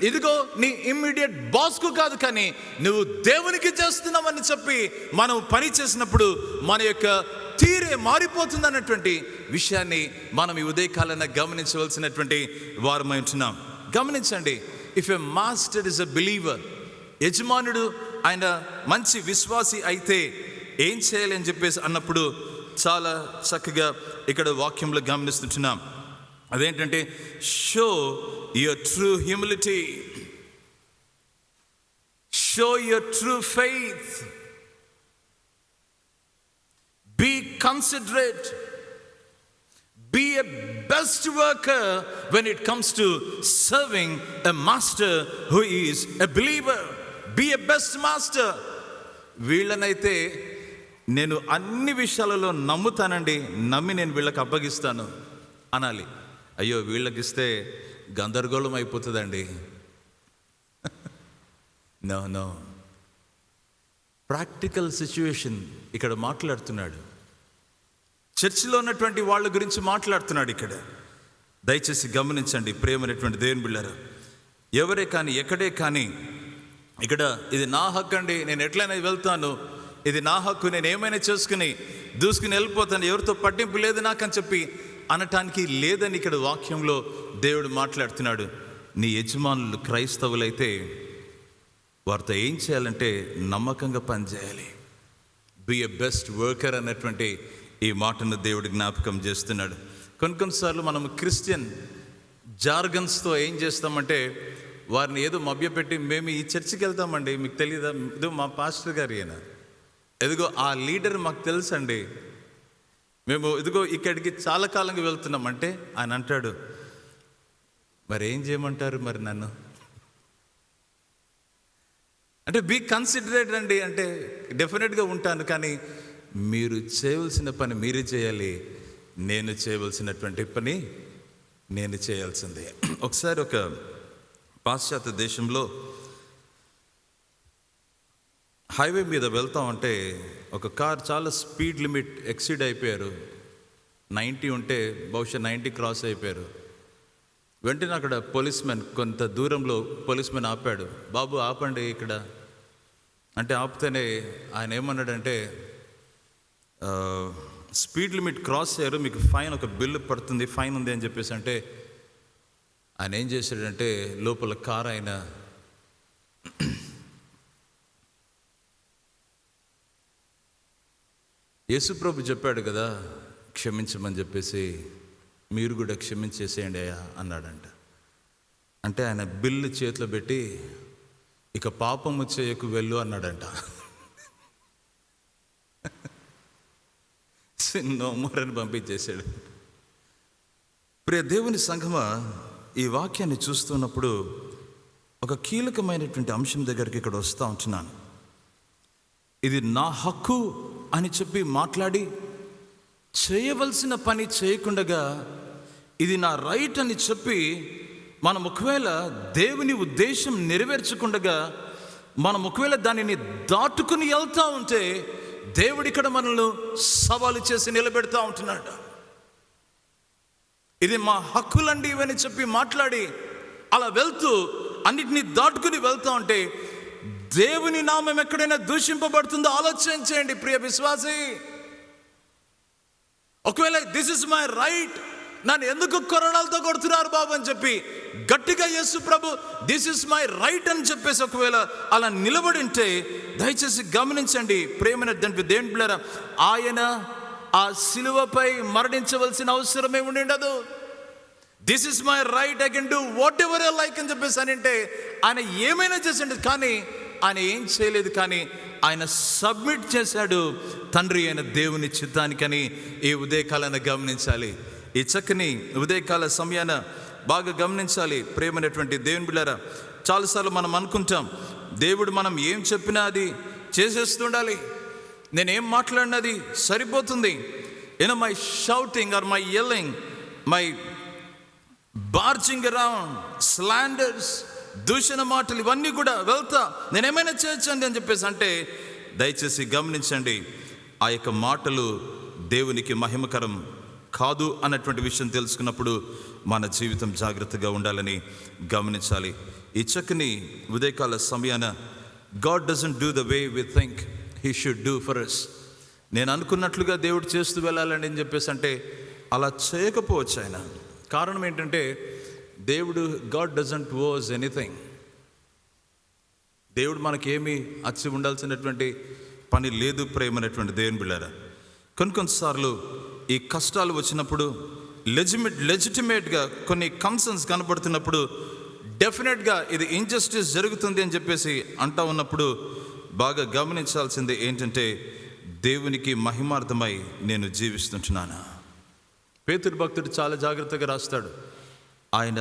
ఇదిగో నీ ఇమ్మీడియట్ బాస్కు కాదు, కానీ నువ్వు దేవునికి చేస్తున్నావని చెప్పి మనం పని చేసినప్పుడు మన యొక్క తీరే మారిపోతుంది అన్నటువంటి విషయాన్ని మనం ఈ ఉదయకాలంలో గమనించవలసినటువంటి వారమై ఉంటున్నాం. గమనించండి, if a master is a believer, యజమానుడు ఆయన మంచి విశ్వాసి అయితే ఏం చేయాలి అని చెప్పేసి అన్నప్పుడు చాలా చక్కగా ఇక్కడ వాక్యంలో గమనిస్తుంటున్నాం. అదేంటంటే show your true humility, show your true faith, be considerate, be a best worker when it comes to serving a master who is a believer. Be a best master. వీళ్ళనైతే నేను అన్ని విషయాలలో నమ్ముతానండి, నమ్మి నేను వీళ్ళకి అప్పగిస్తాను అనాలి. అయ్యో వీళ్ళకిస్తే గందరగోళం అయిపోతుందండి. నో నో, ప్రాక్టికల్ సిచ్యువేషన్ ఇక్కడ మాట్లాడుతున్నాడు. చర్చిలో ఉన్నటువంటి వాళ్ళ గురించి మాట్లాడుతున్నాడు ఇక్కడ. దయచేసి గమనించండి ప్రియమైనటువంటి దేవుని బిడ్డలారా. ఎవరే కానీ ఎక్కడే కానీ ఇక్కడ ఇది నా హక్కు అండి, నేను ఎట్లయినా వెళ్తాను, ఇది నా హక్కు, నేను ఏమైనా చేసుకుని దూసుకుని వెళ్ళిపోతాను, ఎవరితో పట్టింపు లేదు నాకని చెప్పి అనటానికి లేదని ఇక్కడ వాక్యంలో దేవుడు మాట్లాడుతున్నాడు. నీ యజమానులు క్రైస్తవులైతే వారితో ఏం చేయాలంటే నమ్మకంగా పనిచేయాలి. బీ ఎ బెస్ట్ వర్కర్ అన్నటువంటి ఈ మాటను దేవుడు జ్ఞాపకం చేస్తున్నాడు. కొన్నిసార్లు మనం క్రిస్టియన్ జార్గన్స్తో ఏం చేస్తామంటే వారిని ఏదో మభ్యపెట్టి, మేము ఈ చర్చికి వెళ్తామండి, మీకు తెలియదా, ఇదో మా పాస్టర్ గారు ఈయన, ఎదుగో ఆ లీడర్ మాకు తెలుసండి, మేము ఇదిగో ఇక్కడికి చాలా కాలంగా వెళ్తున్నామంటే ఆయన అంటాడు, మరి ఏం చేయమంటారు మరి నన్ను అంటే బీ కన్సిడరేట్ అండి, అంటే డెఫినెట్గా ఉంటాను, కానీ మీరు చేయవలసిన పని మీరే చేయాలి, నేను చేయవలసినటువంటి పని నేను చేయాల్సిందే. ఒకసారి ఒక పాశ్చాత్య దేశంలో హైవే మీద వెళ్తామంటే ఒక కార్ చాలా స్పీడ్ లిమిట్ ఎక్సీడ్ అయిపోయారు. 90 ఉంటే బహుశా 90 క్రాస్ అయిపోయారు. వెంటనే అక్కడ పోలీస్మెన్, కొంత దూరంలో పోలీస్మెన్ ఆపాడు. బాబు ఆపండి ఇక్కడ అంటే ఆపితేనే ఆయన ఏమన్నాడంటే, స్పీడ్ లిమిట్ క్రాస్ అయ్యారు, మీకు ఫైన్, ఒక బిల్లు పడుతుంది, ఫైన్ ఉంది అని చెప్పేసి అంటే ఆయన ఏం చేశాడంటే లోపల కార్ ఆయన యేసుప్రభు చెప్పాడు కదా క్షమించమని చెప్పేసి, మీరు కూడా క్షమించేసేయండి అయ్యా అన్నాడంట. అంటే ఆయన బిల్లు చేతిలో పెట్టి ఇక పాపము చేయకు వెళ్ళు అన్నాడంట. నో మోర్ అని పంపించేశాడు. ప్రియ దేవుని సంఘమా, ఈ వాక్యాన్ని చూస్తున్నప్పుడు ఒక కీలకమైనటువంటి అంశం దగ్గరికి ఇక్కడ వస్తూ ఉంటున్నాను. ఇది నా హక్కు అని చెప్పి మాట్లాడి చేయవలసిన పని చేయకుండగా ఇది నా రైట్ అని చెప్పి మనం ఒకవేళ దేవుని ఉద్దేశం నెరవేర్చకుండగా మనం ఒకవేళ దానిని దాటుకుని వెళ్తూ ఉంటే దేవుడు ఇక్కడ మనల్ని సవాలు చేసి నిలబెడతా ఉంటున్నాడు. ఇది మా హక్కులండి ఇవని చెప్పి మాట్లాడి అలా వెళ్తూ అన్నిటినీ దాటుకుని వెళ్తూ ఉంటే దేవుని నామం ఎక్కడైనా దూషింపబడుతుందో ఆలోచన చేయండి ప్రియ విశ్వాసి. ఒకవేళ దిస్ ఇస్ మై రైట్, నన్ను ఎందుకు కొరడాలతో కొడుతున్నారు బాబు అని చెప్పి గట్టిగా యేసు ప్రభు దిస్ ఇస్ మై రైట్ అని చెప్పేసి ఒకవేళ అలా నిలబడి ఉంటే దయచేసి గమనించండి ప్రేమైన దేవుని బిడ్డలారా, ఆయన ఆ సిలువపై మరణించవలసిన అవసరమే ఉండదు. This is my right, I can do what ever I like అని చెప్పేసి అని అంటే ఆయన ఏమైనా చేసిండు. కానీ ఆయన ఏం చేయలేదు, కానీ ఆయన సబ్మిట్ చేశాడు తండ్రి అయిన దేవుని చిత్తానికని ఈ ఉదయకాలాన్ని గమనించాలి. ఈ చక్కని ఉదయకాల సమయాన బాగా గమనించాలి ప్రేమైనటువంటి దేవుని బిడ్డలారా. చాలాసార్లు మనం అనుకుంటాం దేవుడు మనం ఏం చెప్పినా అది చేసేస్తుండాలి, నేనేం మాట్లాడినది సరిపోతుంది. My shouting or my yelling, my barging around, slanders, దూషణ మాటలు ఇవన్నీ కూడా వెళ్తా నేనేమైనా చేయొచ్చండి అని చెప్పేసి అంటే దయచేసి గమనించండి, ఆ యొక్క మాటలు దేవునికి మహిమకరం కాదు అన్నటువంటి విషయం తెలుసుకున్నప్పుడు మన జీవితం జాగ్రత్తగా ఉండాలని గమనించాలి. ఈ చక్కని ఉదయకాల సమయాన God doesn't do the way we think he should do for us. నేను అనుకున్నట్లుగా దేవుడు చేస్తూ వెళ్ళాలని అని చెప్పేసి అంటే అలా చేయకపోవచ్చు ఆయన. కారణం ఏంటంటే దేవుడు గాడ్ డజంట్ ఓస్ ఎనీథింగ్. దేవుడు మనకేమీ అచ్చి ఉండాల్సినటువంటి పని లేదు ప్రేమైనటువంటి దేవుని బిడ్డలారా. కొన్నిసార్లు ఈ కష్టాలు వచ్చినప్పుడు లెజిటిమేట్గా కొన్ని కన్సర్న్స్ కనపడుతున్నప్పుడు డెఫినెట్గా ఇది ఇంజస్టిస్ జరుగుతుంది అని చెప్పేసి అంటా ఉన్నప్పుడు బాగా గమనించాల్సింది ఏంటంటే దేవునికి మహిమార్థమై నేను జీవిస్తుంటున్నాను. పేతురు భక్తుడు చాలా జాగ్రత్తగా రాస్తాడు, ఆయన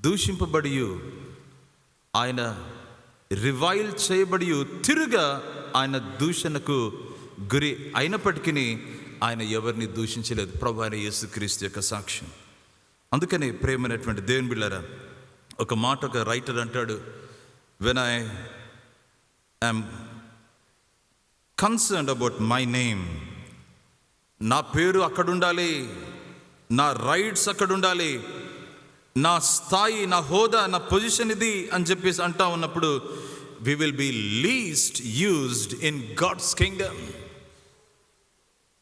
దూషింపబడి ఆయన రివైల్ చేయబడి తిరుగా ఆయన దూషణకు గురి అయినప్పటికీ ఆయన ఎవరిని దూషించలేదు. ప్రభువైన అయిన యేసుక్రీస్తు యొక్క సాక్ష్యం. అందుకని ప్రేమైనటువంటి దేవుని బిడ్డలారా, ఒక మాట ఒక రైటర్ అంటాడు, when I am concerned about my name, నా పేరు అక్కడ ఉండాలి, నా రైట్స్ అక్కడ ఉండాలి, నా స్థాయి, నా హోదా, నా పొజిషన్ ఇది అని చెప్పేసి అంటా ఉన్నప్పుడు we will be least used in God's kingdom.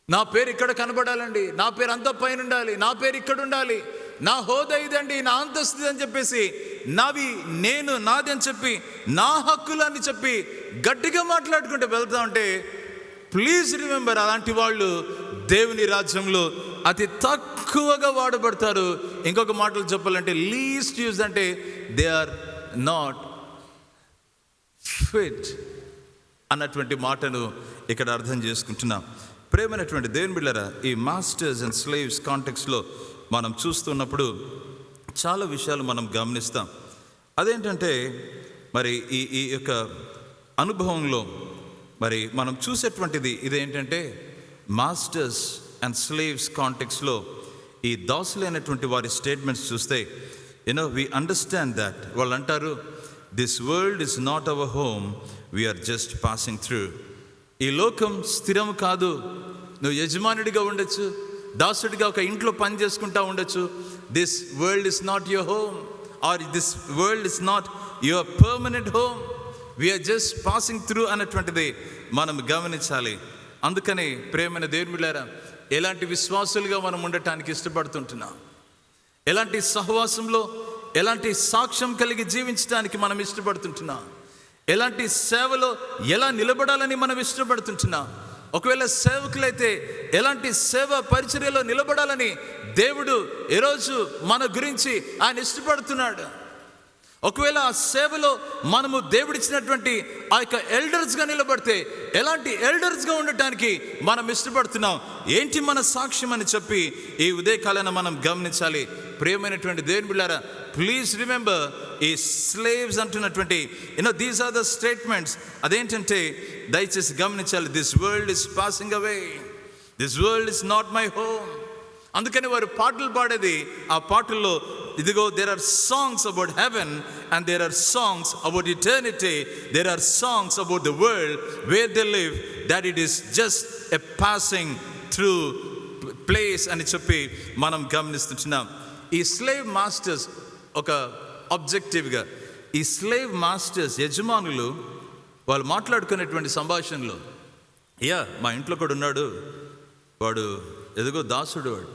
నా పేరు ఇక్కడ కనబడాలండి, నా పేరు అంతా పైన ఉండాలి, నా పేరు ఇక్కడ ఉండాలి, నా హోదా ఇదండి, నా అంతస్తు అని చెప్పేసి నావి నేను నాది అని చెప్పి నా హక్కులు అని చెప్పి గట్టిగా మాట్లాడుకుంటూ వెళ్తా ఉంటే ప్లీజ్ రిమెంబర్, అలాంటి వాళ్ళు దేవుని రాజ్యంలో అతి తక్కువగా వాడబడతారు. ఇంకొక మాటలు చెప్పాలంటే లీస్ట్ యూజ్ అంటే దే ఆర్ నాట్ ఫిట్ అన్నటువంటి మాటను ఇక్కడ అర్థం చేసుకుంటున్నాం. ప్రేమైనటువంటి దేవుని బిడ్డలారా, ఈ మాస్టర్స్ అండ్ స్లేవ్స్ కాంటెక్స్లో మనం చూస్తున్నప్పుడు చాలా విషయాలు మనం గమనిస్తాం. అదేంటంటే మరి ఈ యొక్క అనుభవంలో మరి మనం చూసేటువంటిది ఇదేంటంటే మాస్టర్స్ అండ్ స్లేవ్స్ కాంటెక్స్లో ఈ దాసులైనటువంటి వారి స్టేట్మెంట్స్ చూస్తే వి అండర్స్టాండ్ దట్ వాళ్ళు అంటారు, this world is not our home, we are just passing through. ఈ లోకం స్థిరం కాదు. నువ్వు యజమానుడిగా ఉండొచ్చు, దాసుడిగా ఒక ఇంట్లో పని చేసుకుంటా ఉండొచ్చు. This world is not your home or this world is not your permanent home, we are just passing through అన్నటువంటిది మనం గమనించాలి. అందుకని ప్రేమైన దేవుని బిడ్డలారా, ఎలాంటి విశ్వాసులుగా మనం ఉండటానికి ఇష్టపడుతుంటున్నాం, ఎలాంటి సహవాసంలో ఎలాంటి సాక్ష్యం కలిగి జీవించడానికి మనం ఇష్టపడుతుంటున్నాం, ఎలాంటి సేవలో ఎలా నిలబడాలని మనం ఇష్టపడుతుంటున్నాం. ఒకవేళ సేవకులైతే ఎలాంటి సేవ పరిచర్యలో నిలబడాలని దేవుడు ఈరోజు మన గురించి ఆయన ఇష్టపడుతున్నాడు. ఒకవేళ ఆ సేవలో మనము దేవుడిచ్చినటువంటి ఆ యొక్క ఎల్డర్స్గా నిలబడితే ఎలాంటి ఎల్డర్స్గా ఉండటానికి మనం ఇష్టపడుతున్నాం, ఏంటి మన సాక్ష్యం అని చెప్పి ఈ ఉదయకాలాన మనం గమనించాలి. ప్రియమైనటువంటి దేవుని బిడ్డలారా, ప్లీజ్ రిమెంబర్, ఈ స్లేవ్స్ అంటున్నటువంటి దీస్ ఆర్ ద స్టేట్మెంట్స్. అదేంటంటే దయచేసి గమనించాలి. This world is passing away, this world is not my home. అందుకని వారు పాటలు పాడేది, ఆ పాటల్లో ఇదిగో there are songs about heaven and there are songs about eternity, there are songs about the world where they live, that it is just a passing through place అని చెప్పి మనం గమనిస్తున్నాం. ఈ స్లేవ్ మాస్టర్స్ ఒక ఆబ్జెక్టివ్గా, ఈ స్లేవ్ మాస్టర్స్ యజమానులు వాళ్ళు మాట్లాడుకునేటువంటి సంభాషణలో, మా ఇంట్లో కూడా ఉన్నాడు వాడు, ఎదుగో దాసుడు వాడు,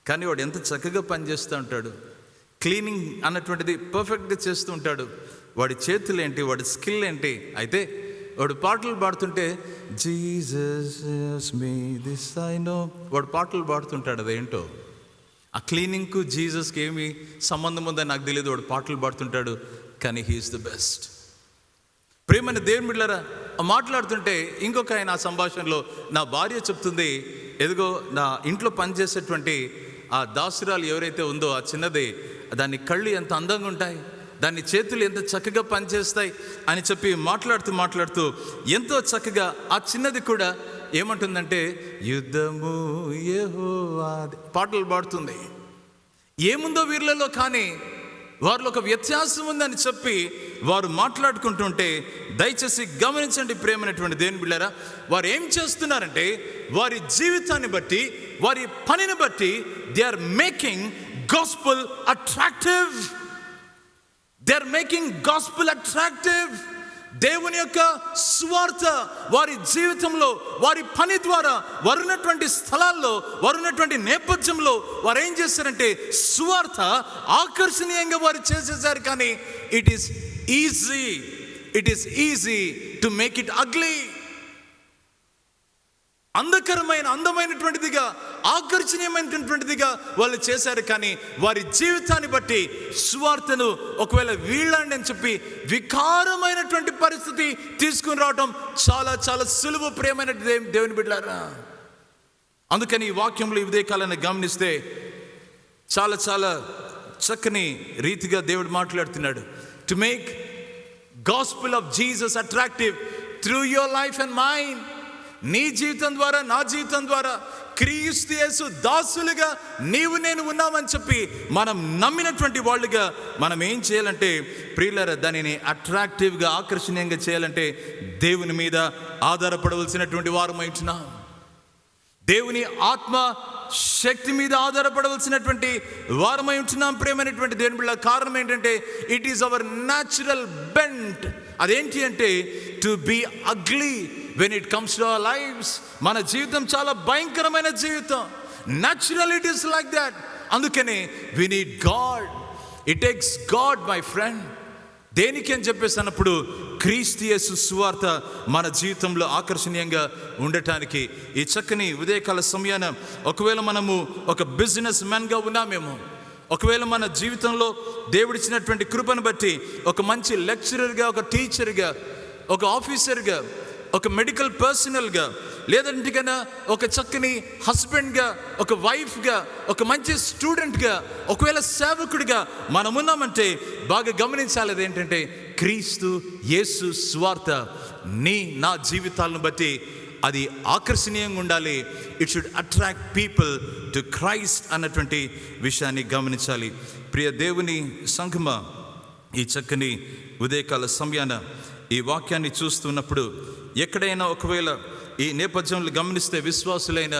కానీ వాడు ఎంత చక్కగా పనిచేస్తూ ఉంటాడు, క్లీనింగ్ అన్నటువంటిది పర్ఫెక్ట్గా చేస్తూ ఉంటాడు, వాడి చేతులు ఏంటి, వాడి స్కిల్ ఏంటి. అయితే వాడు పాటలు పాడుతుంటే Jesus me this I know, వాడు పాటలు పాడుతుంటాడు. అదేంటో ఆ క్లీనింగ్కు జీసస్కి ఏమి సంబంధం ఉందని నాకు తెలియదు, వాడు పాటలు పాడుతుంటాడు, కానీ హీఈస్ ద బెస్ట్. ప్రేమైన దేవుని బిడ్డలారా, మాట్లాడుతుంటే ఇంకొక ఆయన ఆ సంభాషణలో, నా భార్య చెప్తుంది, ఎదుగో నా ఇంట్లో పనిచేసేటువంటి ఆ దాసురాలు ఎవరైతే ఉందో ఆ చిన్నది, దాని కళ్ళు ఎంత అందంగా ఉంటాయి, దాని చేతులు ఎంత చక్కగా పనిచేస్తాయి అని చెప్పి మాట్లాడుతూ ఎంతో చక్కగా ఆ చిన్నది కూడా ఏమంటుందంటే యుద్ధము యెహోవా పాటలు పాడుతుంది. ఏముందో వీళ్ళలో, కానీ వారిలో ఒక వ్యత్యాసం ఉందని చెప్పి వారు మాట్లాడుకుంటుంటే దయచేసి గమనించండి ప్రేమైనటువంటి దేవుని బిడ్డలారా, వారు ఏం చేస్తున్నారంటే వారి జీవితాన్ని బట్టి, వారి పనిని బట్టి they are making gospel attractive. They are making gospel attractive. దేవుని యొక్క సువార్త వారి జీవితంలో, వారి పని ద్వారా, వారున్నటువంటి స్థలాల్లో, వారున్నటువంటి నేపథ్యంలో వారు ఏం చేశారంటే సువార్త ఆకర్షణీయంగా వారు చేసేసారు. కానీ it is easy to make it ugly. అందమైనటువంటిదిగా, ఆకర్షణీయమైనటువంటిదిగా వాళ్ళు చేశారు. కానీ వారి జీవితాన్ని బట్టి సువార్తను ఒకవేళ వీళ్ళండి అని చెప్పి వికారమైనటువంటి పరిస్థితి తీసుకుని రావడం చాలా చాలా సులువు. ప్రియమైన దేవుని బిడ్డలారా, అందుకని ఈ వాక్యంలో ఇదే కాలాన్ని గమనిస్తే చాలా చాలా చక్కని రీతిగా దేవుడు మాట్లాడుతున్నాడు. To make gospel of Jesus attractive through your life and mind. నీ జీవితం ద్వారా, నా జీవితం ద్వారా క్రీస్తు యేసు దాసులుగా నీవు నేను ఉన్నామని చెప్పి మనం నమ్మినటువంటి వాళ్ళుగా మనం ఏం చేయాలంటే ప్రియులారా, దానిని అట్రాక్టివ్గా, ఆకర్షణీయంగా చేయాలంటే దేవుని మీద ఆధారపడవలసినటువంటి వారమై ఉంటున్నాం. దేవుని ఆత్మ శక్తి మీద ఆధారపడవలసినటువంటి వారమై ఉంటున్నాం. ప్రేమైనటువంటి దేవుని బిడ్డ, కారణం ఏంటంటే it is our natural bent. అదేంటి అంటే to be ugly when it comes to our lives. మన జీవితం చాలా భయంకరమైన జీవితం. Naturally it is like that. అందుకనే we need God. It takes God, my friend. దేనికి అని చెప్పేసి అన్నప్పుడు క్రీస్తు యేసు సువార్త మన జీవితంలో ఆకర్షణీయంగా ఉండటానికి. ఈ చక్కని ఉదయకాల సమయాన ఒకవేళ మనము ఒక బిజినెస్ మ్యాన్గా ఉన్నామేమో, ఒకవేళ మన జీవితంలో దేవుడిచ్చినటువంటి కృపను బట్టి ఒక మంచి లెక్చరర్గా, ఒక టీచర్గా, ఒక ఆఫీసర్గా, ఒక మెడికల్ పర్సనల్గా, లేదంటే కన్నా ఒక చక్కని హస్బెండ్గా, ఒక వైఫ్గా, ఒక మంచి స్టూడెంట్గా, ఒకవేళ సేవకుడిగా మనం ఉన్నామంటే బాగా గమనించాలి. అదేంటంటే క్రీస్తు యేసు స్వార్థ నా జీవితాలను బట్టి అది ఆకర్షణీయంగా ఉండాలి. It should attract people to Christ అన్నటువంటి విషయాన్ని గమనించాలి. ప్రియ దేవుని సంఘమా, ఈ చక్కని ఉదయకాల సమయాన ఈ వాక్యాన్ని చూస్తున్నప్పుడు ఎక్కడైనా ఒకవేళ ఈ నేపథ్యంలో గమనిస్తే విశ్వాసులైన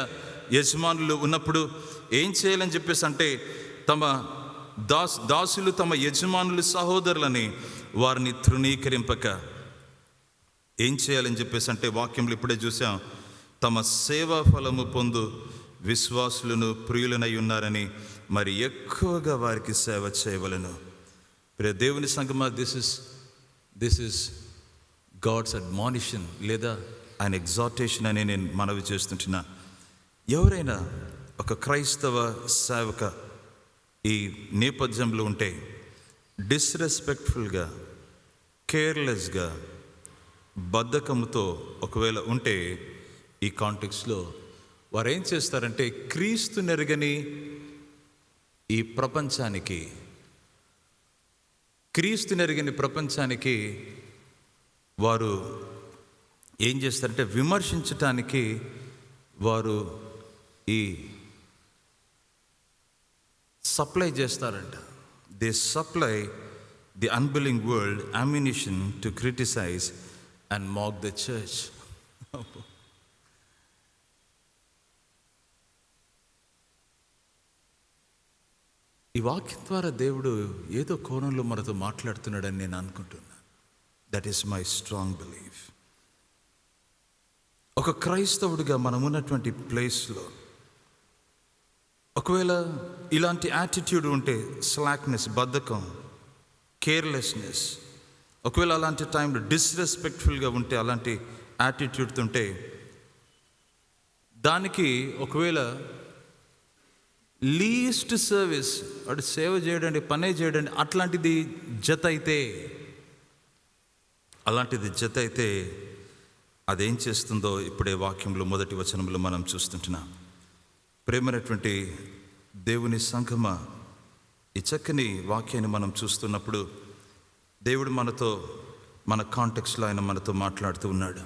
యజమానులు ఉన్నప్పుడు ఏం చేయాలని చెప్పేసి అంటే తమ దాసులు తమ యజమానులు సహోదరులని వారిని తృణీకరింపక ఏం చేయాలని చెప్పేసి అంటే వాక్యంలో ఇప్పుడే చూసాం, తమ సేవా ఫలము పొందు విశ్వాసులను ప్రియులనై ఉన్నారని మరి ఎక్కువగా వారికి సేవ చేయవలను. ప్రియ దేవుని సంగమా, దిస్ ఇస్ గాడ్స్ అడ్మానిషన్ లేదా ఆయన ఎగ్జార్టేషన్ అని నేను మనవి చేస్తుంటున్నా. ఎవరైనా ఒక క్రైస్తవ సేవక ఈ నేపథ్యంలో ఉంటే డిస్రెస్పెక్ట్ఫుల్గా, కేర్లెస్గా, బద్ధకంతో ఒకవేళ ఉంటే ఈ కాంటెక్స్లో వారు ఏం చేస్తారంటే క్రీస్తు నెరగని ఈ ప్రపంచానికి, క్రీస్తు నెరగని ప్రపంచానికి వారు ఏం చేస్తారంటే విమర్శించటానికి వారు ఈ సప్లై చేస్తారంట. They supply the unbelieving world ammunition to criticise and mock the church. ఈ వాక్యం ద్వారా దేవుడు ఏదో కోణంలో మనతో మాట్లాడుతున్నాడని నేను అనుకుంటున్నాను. That is my strong belief. ఒక క్రైస్తవుడిగా మనం ఉన్నటువంటి ప్లేస్లో ఒకవేళ ఇలాంటి యాటిట్యూడ్ ఉంటే, స్లాక్నెస్, బద్ధకం, కేర్లెస్నెస్, ఒకవేళ అలాంటి టైంలో డిస్రెస్పెక్ట్ఫుల్గా ఉంటే, అలాంటి యాటిట్యూడ్తో ఉంటే, దానికి ఒకవేళ లీస్ట్ సర్వీస్, వాడు సేవ చేయడండి, పనే చేయడండి, అలాంటిది జత అయితే అదేం చేస్తుందో ఇప్పుడే వాక్యంలో మొదటి వచనంలో మనం చూస్తుంటున్నాం. ప్రేమైనటువంటి దేవుని సంఘమా, ఈ చక్కని వాక్యాన్ని మనం చూస్తున్నప్పుడు దేవుడు మనతో, మన కాంటెక్స్లో ఆయన మనతో మాట్లాడుతూ ఉన్నాడు.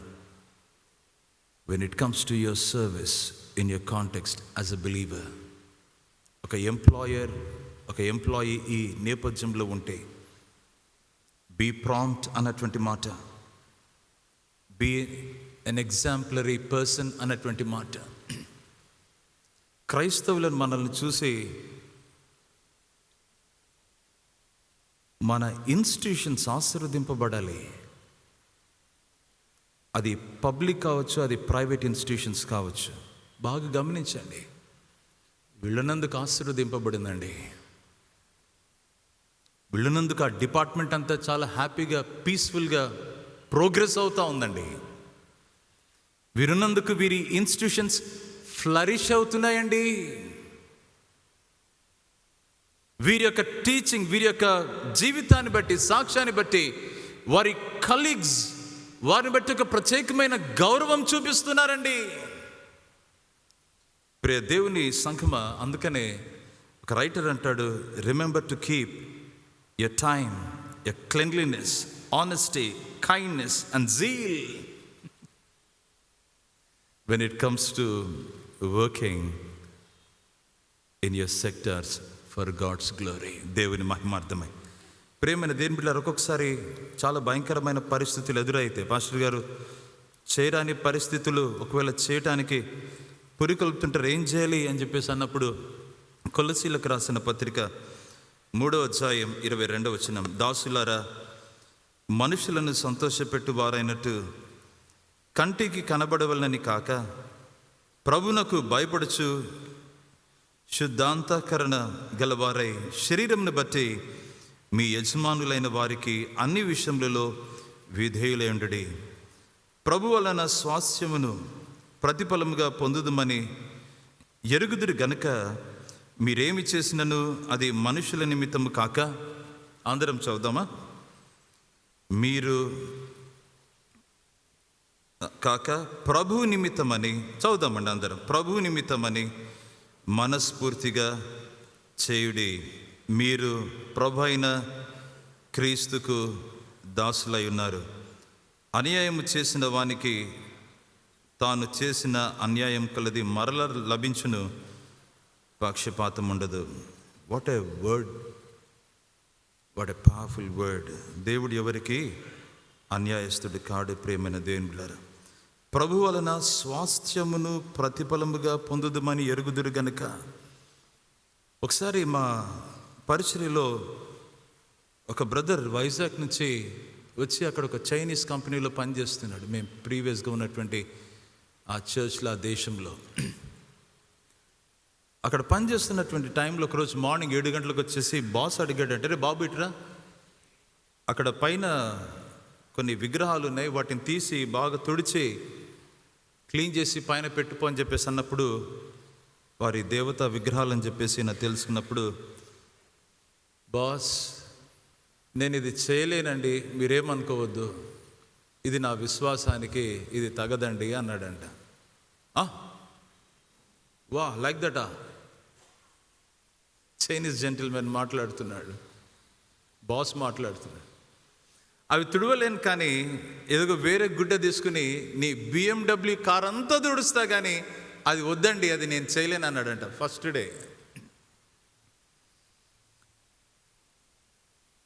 When it comes to your service in your context as a believer, ఒక ఎంప్లాయర్, ఒక ఎంప్లాయీ ఈ నేపథ్యంలో ఉంటే, బీ ప్రాంప్ట్ అన్నటువంటి మాట, బీ ఎన్ ఎగ్జాంపులరీ పర్సన్ అన్నటువంటి మాట. క్రైస్తవులను మనల్ని చూసి మన ఇన్స్టిట్యూషన్స్ ఆశీర్వదింపబడాలి. అది పబ్లిక్ కావచ్చు, అది ప్రైవేట్ ఇన్స్టిట్యూషన్స్ కావచ్చు. బాగా గమనించండి, వీళ్ళనందుకు ఆశీర్వదింపబడిందండి. వీళ్ళనందుకు ఆ డిపార్ట్మెంట్ అంతా చాలా హ్యాపీగా, పీస్ఫుల్గా ప్రోగ్రెస్ అవుతూ ఉందండి. వీరున్నందుకు వీరి ఇన్స్టిట్యూషన్స్ ఫ్లరిష్ అవుతున్నాయండి. వీరి యొక్క టీచింగ్, వీరి యొక్క జీవితాన్ని బట్టి, సాక్ష్యాన్ని బట్టి వారి కలీగ్స్ వారిని బట్టి ఒక ప్రత్యేకమైన గౌరవం చూపిస్తున్నారండి. ప్రియ దేవుని సంఘమా, అందుకనే ఒక రైటర్ అంటాడు, remember to keep your time, your cleanliness, honesty, kindness and zeal when it comes to working in your sectors for God's glory. దేవుని మహిమార్థమై. ప్రేమైన దేవుని బిడ్డలారా, ఒక్కొక్కసారి చాలా భయంకరమైన పరిస్థితులు ఎదురైతే, పాస్టర్ గారు చేయరాని పరిస్థితులు ఒకవేళ చేయటానికి పురికొల్పుతుంటారు, ఏం చేయాలి అని చెప్పేసి అన్నప్పుడు, కొలసీలకు రాసిన పత్రిక 3వ అధ్యాయం 22వ వచనం, దాసులారా, మనుషులను సంతోషపెట్టు వారైనట్టు కంటికి కనబడవలనని కాక ప్రభునకు భయపడుచు శుద్ధాంతఃకరణ గలవారై శరీరంను బట్టి మీ యజమానులైన వారికి అన్ని విషయములలో విధేయులైయుండుడి. ప్రభు వలన స్వాస్థ్యమును ప్రతిఫలముగా పొందుదుమని ఎరుగుదురు గనుక మీరేమి చేసినను అది మనుషుల నిమిత్తము కాక, అందరం చదువుదామా, మీరు కాక ప్రభు నిమిత్తమని, చదువుదామండి అందరం, ప్రభు నిమిత్తమని మనస్ఫూర్తిగా చేయుడి. మీరు ప్రభు అయిన క్రీస్తుకు దాసులై ఉన్నారు. అన్యాయము చేసిన వానికి తాను చేసిన అన్యాయం కలది మరల లభించును, పక్షపాతం ఉండదు. What a word, what a powerful word. దేవుడు ఎవరికి అన్యాయస్తుడు కాడు. ప్రేమైన దేవుని బిడ్డలారా, ప్రభు వలన స్వాస్థ్యమును ప్రతిఫలముగా పొందుదుమని ఎరుగుదురు గనుక. ఒకసారి మా పరిచర్యలో ఒక బ్రదర్ వైజాగ్ నుంచి వచ్చి అక్కడ ఒక చైనీస్ కంపెనీలో పనిచేస్తున్నాడు. మేము ప్రీవియస్గా ఉన్నటువంటి ఆ చర్చ్లో, ఆ దేశంలో అక్కడ పనిచేస్తున్నటువంటి టైంలో ఒకరోజు మార్నింగ్ 7 గంటలకు వచ్చేసి బాస్ అడిగాడంటే, రే బాబు ఇట్రా, అక్కడ పైన కొన్ని విగ్రహాలు ఉన్నాయి, వాటిని తీసి బాగా తుడిచి క్లీన్ చేసి పైన పెట్టుకో అని చెప్పేసి అన్నప్పుడు, వారి దేవతా విగ్రహాలు అని చెప్పేసి నాకు తెలుసుకున్నప్పుడు, బాస్ నేను ఇది చేయలేనండి, మీరేమనుకోవద్దు, ఇది నా విశ్వాసానికి ఇది తగదండి అన్నాడంట. వా, లైక్ దటా? చైనీస్ జెంటిల్మెన్ మాట్లాడుతున్నాడు, బాస్ మాట్లాడుతున్నాడు. అవి తుడవలేను, కానీ ఏదో వేరే గుడ్డ తీసుకుని నీ BMW కార్ అంతా తుడుస్తా, కానీ అది వద్దండి, అది నేను చేయలేను అన్నాడంట. ఫస్ట్ డే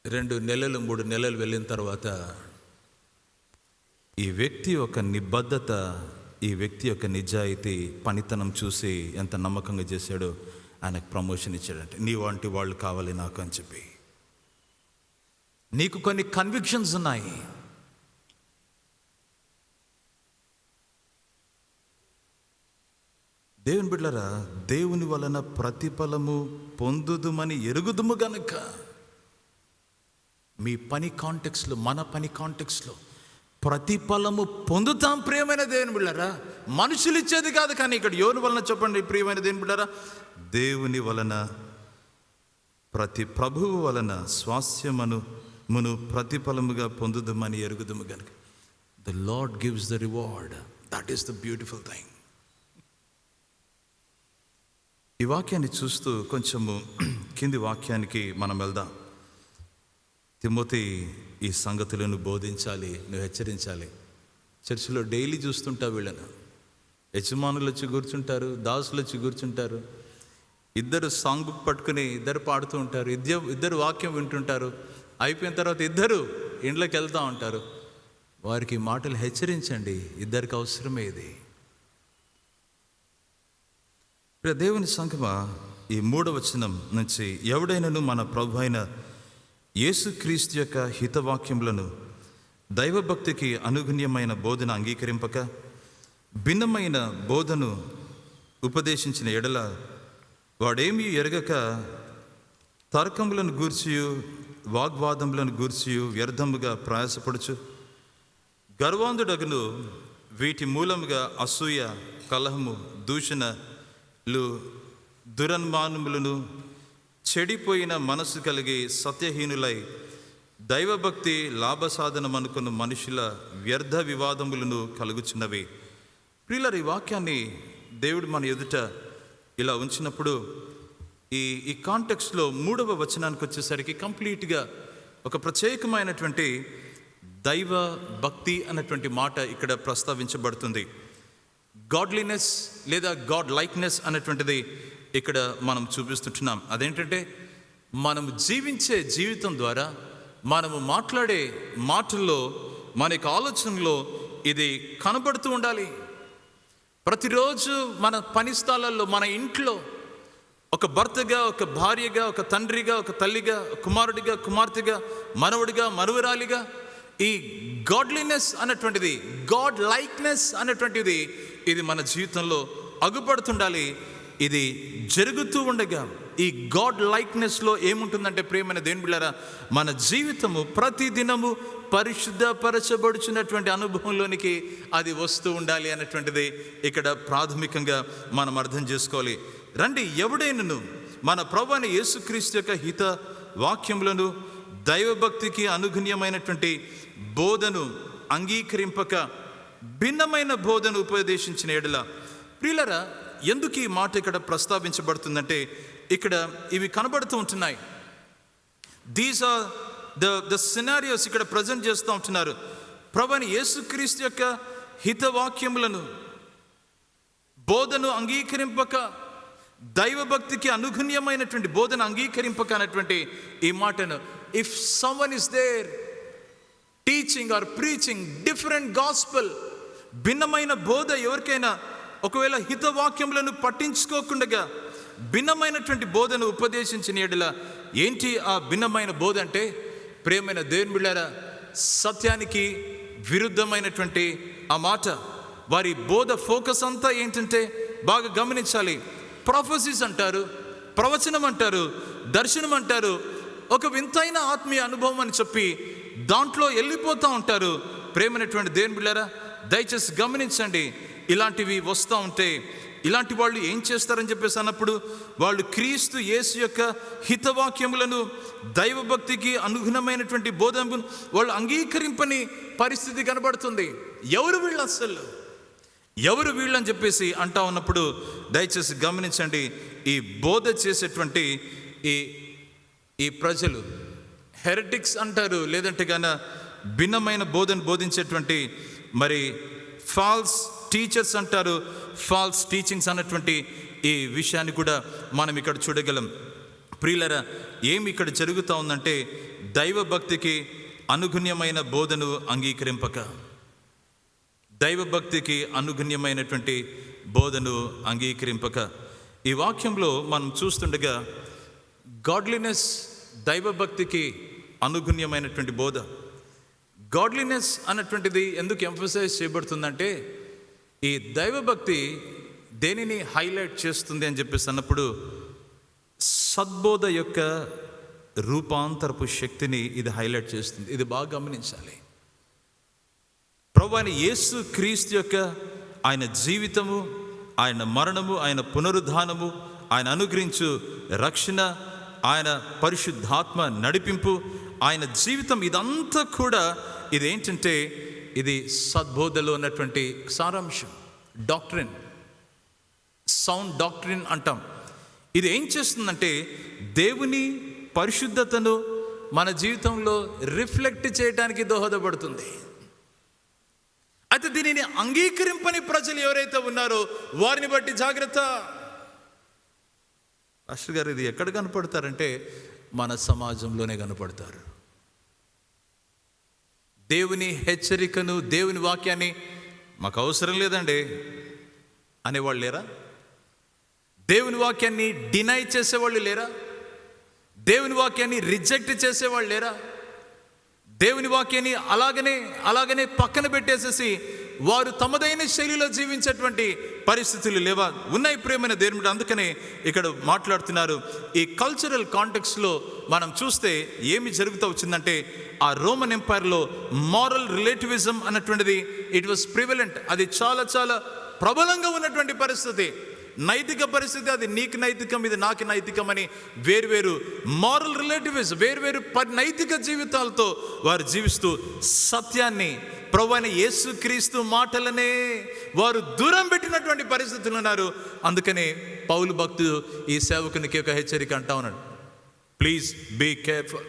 2 నెలలు 3 నెలలు వెళ్ళిన తర్వాత ఈ వ్యక్తి యొక్క నిబద్ధత, ఈ వ్యక్తి యొక్క నిజాయితీ, పనితనం చూసి ఎంత నమ్మకంగా చేశాడో ఆయనకు ప్రమోషన్ ఇచ్చాడంటే. నీ వంటి వాళ్ళు కావాలి నాకు అని చెప్పి. నీకు కొన్ని కన్విక్షన్స్ ఉన్నాయి. దేవుని బిడ్డలారా, దేవుని వలన ప్రతిఫలము పొందుదుమని ఎరుగుదుము గనుక మీ పని కాంటెక్స్లో, మన పని కాంటెక్స్లో ప్రతిఫలము పొందుతాం. ప్రియమైన దేవుని బిడ్డలారా, మనుషులు ఇచ్చేది కాదు. కానీ ఇక్కడ ఎవరి వలన చెప్పండి ప్రియమైన దేవుని బిడ్డలారా? దేవుని వలన, ప్రతి ప్రభువు వలన స్వాస్థ్యమును ప్రతిఫలముగా పొందుదమని ఎరుగుదుము గనుక. The lord gives the reward. That is the beautiful thing. ఈ వాక్యాన్ని చూస్తూ కొంచెము కింది వాక్యానికి మనం వెళ్దాం. తిమోతి, ఈ సంగతులను బోధించాలి, నువ్వు హెచ్చరించాలి. చర్చిలో డైలీ చూస్తుంటా వీళ్ళను. యజమానులు వచ్చి కూర్చుంటారు, దాసులు వచ్చి కూర్చుంటారు. ఇద్దరు సాంగ్ బుక్ పట్టుకుని ఇద్దరు పాడుతూ ఉంటారు, ఇద్దరు వాక్యం వింటుంటారు. అయిపోయిన తర్వాత ఇద్దరు ఇండ్లోకి వెళ్తూ ఉంటారు. వారికి మాటలు హెచ్చరించండి, ఇద్దరికి అవసరమే ఇది. దేవుని సంఘమా, ఈ 3వ వచనం నుంచి, ఎవడైనను మన ప్రభు అయిన యేసుక్రీస్తు యొక్క హితవాక్యములను దైవభక్తికి అనుగుణ్యమైన బోధన అంగీకరింపక భిన్నమైన బోధను ఉపదేశించిన ఎడల వాడేమీ ఎరగక తర్కములను గూర్చియు వాగ్వాదములను గూర్చియు వ్యర్థముగా ప్రయాసపడుచు గర్వాంధుడగును. వీటి మూలముగా అసూయ, కలహము, దూషణలు, దురన్మానములను, చెడిపోయిన మనసు కలిగి సత్యహీనులై దైవభక్తి లాభసాధనం అనుకున్న మనుషుల వ్యర్థ వివాదములను కలుగుచున్నవి. ప్రియులారా, ఈ వాక్యాన్ని దేవుడు మన ఎదుట ఇలా ఉంచినప్పుడు ఈ కాంటెక్స్ట్లో 3వ వచనానికి వచ్చేసరికి కంప్లీట్గా ఒక ప్రత్యేకమైనటువంటి దైవ భక్తి అన్నటువంటి మాట ఇక్కడ ప్రస్తావించబడుతుంది. గాడ్లీనెస్ లేదా గాడ్ లైక్నెస్ అన్నటువంటిది ఇక్కడ మనం చూపిస్తుంటున్నాం. అదేంటంటే, మనము జీవించే జీవితం ద్వారా, మనము మాట్లాడే మాటల్లో, మన యొక్క ఆలోచనలో ఇది కనబడుతూ ఉండాలి. ప్రతిరోజు మన పని స్థలాల్లో, మన ఇంట్లో ఒక భర్తగా, ఒక భార్యగా, ఒక తండ్రిగా, ఒక తల్లిగా, కుమారుడిగా, కుమార్తెగా, మనవడిగా, మనవరాలిగా ఈ గాడ్లీనెస్ అన్నటువంటిది, గాడ్ లైక్నెస్ అన్నటువంటిది ఇది మన జీవితంలో అగుపడుతుండాలి. ఇది జరుగుతూ ఉండగా ఈ గాడ్ లైక్నెస్లో ఏముంటుందంటే, ప్రియమైన దేవుని బిడ్డలారా, మన జీవితము ప్రతిదినము పరిశుద్ధపరచబడుచున్నటువంటి అనుభవంలోనికి అది వస్తూ ఉండాలి అన్నటువంటిది ఇక్కడ ప్రాథమికంగా మనం అర్థం చేసుకోవాలి. రండి, ఎవడైనను మన ప్రభువైన యేసుక్రీస్తు యొక్క హిత వాక్యములను దైవభక్తికి అనుగుణ్యమైనటువంటి బోధను అంగీకరింపక భిన్నమైన బోధను ఉపదేశించిన ఎడల. ప్రియులారా, ఎందుకు ఈ మాట ఇక్కడ ప్రస్తావించబడుతుందంటే, ఇక్కడ ఇవి కనబడుతూ ఉంటున్నాయి. దీస్ ఆర్ ద సినారియోస్ ఇక్కడ ప్రజెంట్ చేస్తూ ఉంటున్నారు. ప్రభువైన యేసుక్రీస్తు యొక్క హితవాక్యములను బోధను అంగీకరింపక, దైవభక్తికి అనుగుణ్యమైనటువంటి బోధన అంగీకరింపక అన్నటువంటి ఈ మాటను, if someone is there teaching or preaching different gospel, భిన్నమైన బోధ ఎవరికైనా ఒకవేళ హితవాక్యములను పట్టించుకోకుండా భిన్నమైనటువంటి బోధను ఉపదేశించిన ఎడల, ఏంటి ఆ భిన్నమైన బోధ అంటే, ప్రియమైన దేవుని బిడ్డలారా, సత్యానికి విరుద్ధమైనటువంటి ఆ మాట. వారి బోధ ఫోకస్ అంతా ఏంటంటే, బాగా గమనించాలి, ప్రొఫెసీస్ అంటారు, ప్రవచనం అంటారు, దర్శనం అంటారు, ఒక వింతైన ఆత్మీయ అనుభవం అని చెప్పి దాంట్లో వెళ్ళిపోతూ ఉంటారు. ప్రేమైనటువంటి దేవుని బిడ్డలారా, దయచేసి గమనించండి, ఇలాంటివి వస్తూ ఉంటే ఇలాంటి వాళ్ళు ఏం చేస్తారని చెప్పేసి అన్నప్పుడు వాళ్ళు క్రీస్తు యేసు యొక్క హితవాక్యములను దైవభక్తికి అనుగుణమైనటువంటి బోధనను వాళ్ళు అంగీకరింపని పరిస్థితి కనబడుతుంది. ఎవరు వీళ్ళు అసలు, ఎవరు వీళ్ళు అని చెప్పేసి అంటా ఉన్నప్పుడు దయచేసి గమనించండి. ఈ బోధ చేసేటువంటి ఈ ప్రజలు హెరిటిక్స్ అంటారు, లేదంటే గాన భిన్నమైన బోధన బోధించేటువంటి మరి ఫాల్స్ టీచర్స్ అంటారు, ఫాల్స్ టీచింగ్స్ అన్నటువంటి ఈ విషయాన్ని కూడా మనం ఇక్కడ చూడగలం. ప్రియులరా, ఏమి ఇక్కడ జరుగుతూ ఉందంటే దైవభక్తికి అనుగుణ్యమైన బోధను అంగీకరింపక, దైవభక్తికి అనుగుణ్యమైనటువంటి బోధను అంగీకరింపక. ఈ వాక్యంలో మనం చూస్తుండగా గాడ్లీనెస్ దైవభక్తికి అనుగుణ్యమైనటువంటి బోధ. గాడ్లీనెస్ అన్నటువంటిది ఎందుకు ఎంఫసైజ్ చేయబడుతుందంటే ఈ దైవభక్తి దేనిని హైలైట్ చేస్తుంది అని చెప్పేసి అన్నప్పుడు సద్బోధ యొక్క రూపాంతరపు శక్తిని ఇది హైలైట్ చేస్తుంది. ఇది బాగా గమనించాలి. ప్రభువైన యేసు క్రీస్తు యొక్క ఆయన జీవితము, ఆయన మరణము, ఆయన పునరుద్ధానము, ఆయన అనుగ్రహించు రక్షణ, ఆయన పరిశుద్ధాత్మ నడిపింపు, ఆయన జీవితం, ఇదంతా కూడా ఇదేంటంటే ఇది సద్బోధలో ఉన్నటువంటి సారాంశం. డాక్ట్రిన్, సౌండ్ డాక్ట్రిన్ అంటాం. ఇది ఏం చేస్తుందంటే దేవుని పరిశుద్ధతను మన జీవితంలో రిఫ్లెక్ట్ చేయడానికి దోహదపడుతుంది. అయితే దీనిని అంగీకరింపని ప్రజలు ఎవరైతే ఉన్నారో వారిని బట్టి జాగ్రత్త. పాస్టర్ గారు, ఇది ఎక్కడ కనపడతారంటే మన సమాజంలోనే కనపడతారు. దేవుని హెచ్చరికను, దేవుని వాక్యాన్ని మాకు అవసరం లేదండి అనేవాళ్ళు లేరా? దేవుని వాక్యాన్ని డినై చేసేవాళ్ళు లేరా? దేవుని వాక్యాన్ని రిజెక్ట్ చేసేవాళ్ళు లేరా? దేవుని వాక్యాన్ని అలాగనే పక్కన పెట్టేసేసి వారు తమదైన శైలిలో జీవించేటువంటి పరిస్థితులు లేవా? ఉన్నాయి ప్రియమైన దేవుడు. అందుకనే ఇక్కడ మాట్లాడుతున్నారు. ఈ కల్చరల్ కాంటెక్స్లో మనం చూస్తే ఏమి జరుగుతూ వచ్చిందంటే ఆ రోమన్ ఎంపైర్లో మారల్ రిలేటివిజం అన్నటువంటిది ఇట్ వాస్ ప్రివలెంట్. అది చాలా చాలా ప్రబలంగా ఉన్నటువంటి పరిస్థితి, నైతిక పరిస్థితి. అది నీకు నైతికం, ఇది నాకు నైతికం అని వేరువేరు మారల్ రిలేటివిజం, వేరువేరు నైతిక జీవితాలతో వారు జీవిస్తూ సత్యాన్ని, ప్రభువైన యేసుక్రీస్తు మాటలనే వారు దూరం పెట్టినటువంటి పరిస్థితులు ఉన్నారు. అందుకనే పౌలు భక్తుడు ఈ సేవకునికి ఒక హెచ్చరిక అంటా ఉన్నాడు, ప్లీజ్ బీ కేర్ఫుల్.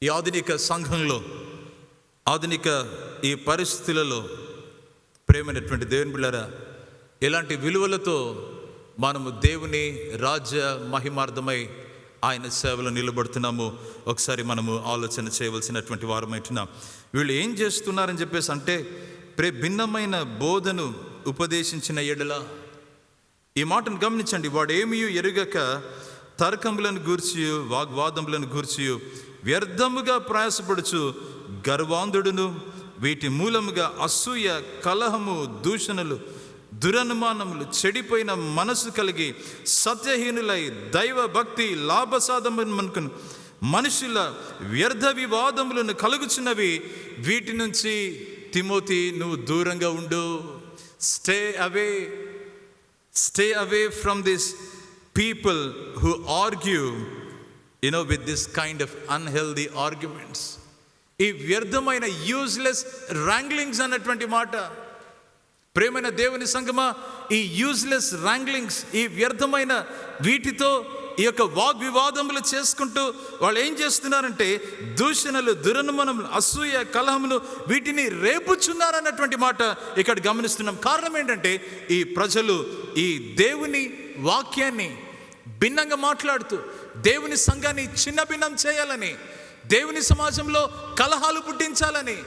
ఈ ఆధునిక సంఘంలో, ఆధునిక ఈ పరిస్థితులలో ప్రేమైనటువంటి దేవుని బిడ్డలారా, ఇలాంటి విలువలతో మనము దేవుని రాజ్య మహిమార్థమై ఆయన సేవలో నిలబడుతున్నాము. ఒకసారి మనము ఆలోచన చేయవలసినటువంటి వారమైతున్నాం. వీళ్ళు ఏం చేస్తున్నారని చెప్పేసి అంటే భిన్నమైన బోధను ఉపదేశించిన ఎడల, ఈ మాటను గమనించండి, వాడేమీ ఎరుగక తర్కములను గూర్చి వాగ్వాదములను గూర్చి వ్యర్థముగా ప్రయాసపడుచు గర్వాంధుడును, వీటి మూలముగా అసూయ, కలహము, దూషణలు, దురనుమానములు, చెడిపోయిన మనసు కలిగి సత్యహీనులై దైవ భక్తి లాభసాధమును మనుషుల వ్యర్థ వివాదములను కలుగుచున్నవి. వీటి నుంచి తిమోతి నువ్వు దూరంగా ఉండు. Stay away from this people who argue with this kind of unhealthy arguments. ఈ వ్యర్థమైన యూజ్లెస్ ర్యాంగ్లింగ్స్ అన్నటువంటి మాట. ప్రేమైన దేవుని సంగమా, ఈ యూజ్లెస్ ర్యాంగ్లింగ్స్, ఈ వ్యర్థమైన వీటితో ఈ యొక్క వాగ్వివాదములు చేసుకుంటూ వాళ్ళు ఏం చేస్తున్నారంటే దూషణలు, దురనుమానములు, అసూయ, కలహములు వీటిని రేపుచున్నారన్నటువంటి మాట ఇక్కడ గమనిస్తున్నాం. కారణం ఏంటంటే ఈ ప్రజలు ఈ దేవుని వాక్యాన్ని భిన్నంగా మాట్లాడుతూ దేవుని సంఘాన్ని చిన్న భిన్నం చేయాలని, దేవుని సమాజంలో కలహాలు పుట్టించాలని,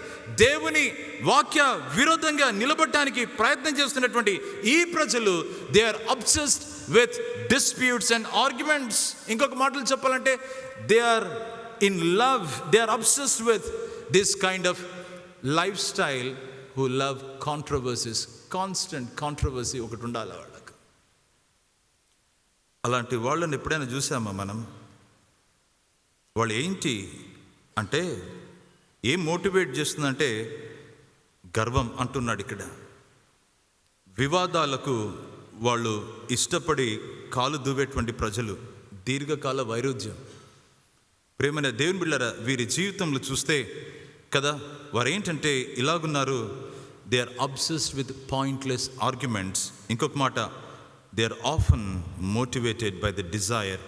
దేవుని వాక్య విరోధంగా నిలబడటానికి ప్రయత్నం చేస్తున్నటువంటి ఈ ప్రజలు they are obsessed with disputes and arguments. ఇంకొక మాటలు చెప్పాలంటే they are in love, they are obsessed with this kind of lifestyle who love controversies. Constant controversy ఒకటి ఉండాలి వాళ్ళకు. అలాంటి వాళ్ళని ఎప్పుడైనా చూసామా మనం? వాళ్ళు ఏంటి అంటే ఏం మోటివేట్ చేస్తుందంటే గర్వం అంటున్నాడు ఇక్కడ. వివాదాలకు వాళ్ళు ఇష్టపడి కాలు దువ్వేటువంటి ప్రజలు, దీర్ఘకాల వైరుధ్యం. ప్రేమైన దేవుని బిడ్డలారా, వీరి జీవితంలో చూస్తే కదా, వారు ఏంటంటే ఇలాగున్నారు. They are obsessed with pointless arguments. ఇంకొక మాట, they are often motivated by the desire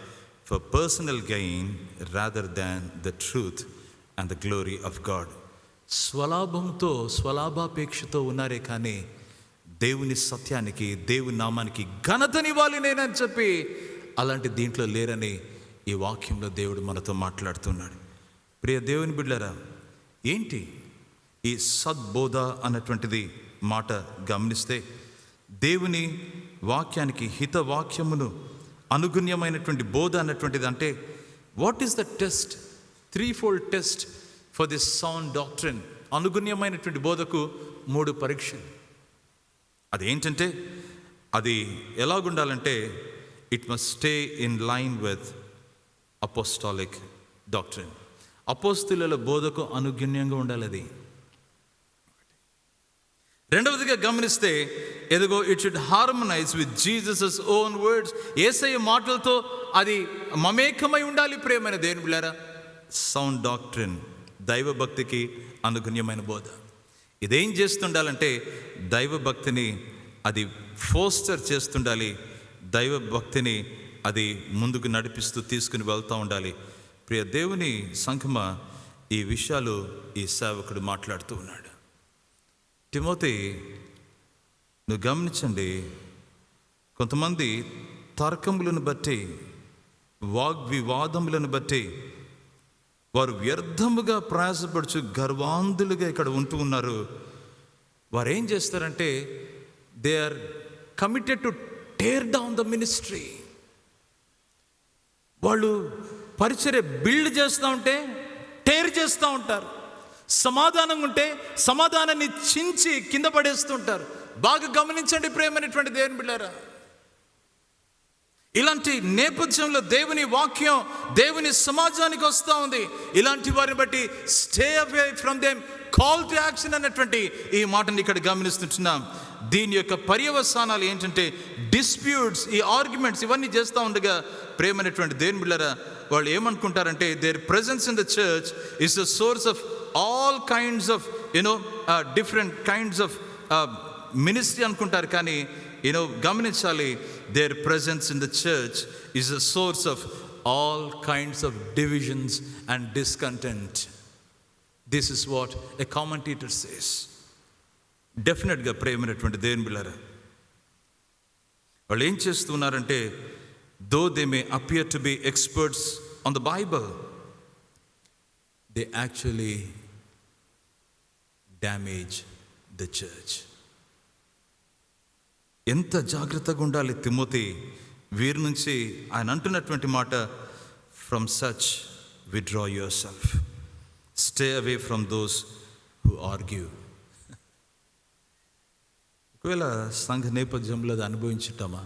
for personal gain rather than the truth and the glory of God. స్వలాభంతో, స్వలాభాపేక్షతో ఉన్నారే కానీ దేవుని సత్యానికి, దేవుని నామానికి ఘనతనివ్వాలి నేనని చెప్పి అలాంటి దీంట్లో లేరని ఈ వాక్యంలో దేవుడు మనతో మాట్లాడుతున్నాడు. ప్రియ దేవుని బిడ్డలారా, ఏంటి ఈ సద్బోధ అన్నటువంటిది మాట గమనిస్తే, దేవుని వాక్యానికి హితవాక్యమును అనుగుణ్యమైనటువంటి బోధ అన్నటువంటిది అంటే what is the test, 3-fold test for this sound doctrine. అనుగుణ్యమైనటువంటి బోధకు 3 పరీక్షలు. అదేంటంటే అది ఎలాగుండాలంటే it must stay in line with apostolic doctrine. అపోస్తుల బోధకు అనుగుణ్యంగా ఉండాలి అది. రెండవదిగా గమనిస్తే ఎదుగో it should harmonise with Jesus own words. యేసయ్య మాటలతో అది మమేకమై ఉండాలి. ప్రేమైన దేవుని బిడ్డలారా, సౌండ్ డాక్ట్రిన్ దైవ భక్తికి అనుగుణ్యమైన బోధ. ఇదేం చేస్తుండాలంటే దైవ భక్తిని అది ఫోస్టర్ చేస్తుండాలి, దైవ భక్తిని అది ముందుకు నడిపిస్తూ తీసుకుని వెళ్తూ ఉండాలి. ప్రియ దేవుని సంఘమ, ఈ విషయాలు ఈ సేవకుడు మాట్లాడుతూ ఉన్నాడు. తిమోతి, నువ్వు గమనించండి, కొంతమంది తర్కములను బట్టి, వాగ్వివాదములను బట్టి వారు వ్యర్థముగా ప్రయాసపడుచు గర్వాంధులుగా ఇక్కడ ఉంటూ ఉన్నారు. వారు ఏం చేస్తారంటే they are committed to tear down the ministry. వాళ్ళు పరిచర్య బిల్డ్ చేస్తూ ఉంటే టేర్ చేస్తూ ఉంటారు. సమాధానం ఉంటే సమాధానాన్ని చించి కింద పడేస్తుంటారు. బాగా గమనించండి ప్రేమైనటువంటి దేవుని బిడ్డలారా, ఇలాంటి నేపథ్యంలో దేవుని వాక్యం దేవుని సమాజానికి వస్తూ ఉంది. ఇలాంటి వారిని బట్టి stay away from them, call to action అన్నటువంటి ఈ మాటని ఇక్కడ గమనిస్తుంటున్నాం. దీని యొక్క పర్యవసానాలు ఏంటంటే డిస్ప్యూట్స్, ఈ ఆర్గ్యుమెంట్స్ ఇవన్నీ చేస్తూ ఉండగా ప్రేమైనటువంటి దేవుని బిడ్డలారా, వాళ్ళు ఏమనుకుంటారంటే their presence in the church is the source of all kinds of different kinds of ministry అనుకుంటారు. కానీ గమనించాలి, their presence in the church is the source of all kinds of divisions and discontent. This is what a commentator says. డెఫినెట్గా ప్రేమైనటువంటి దేవుని బిడ్డలారా, వాళ్ళు ఏం చేస్తున్నారంటే though they may appear to be experts on the bible, they actually damage the church. ఎంత జాగ్రత్తగా ఉండాలి తిమోతి. వీరి నుంచి ఆయన అంటున్నటువంటి మాట, from such withdraw yourself, stay away from those who argue. ఒకవేళ సంఘ నేపథ్యంలో అది అనుభవించటమా?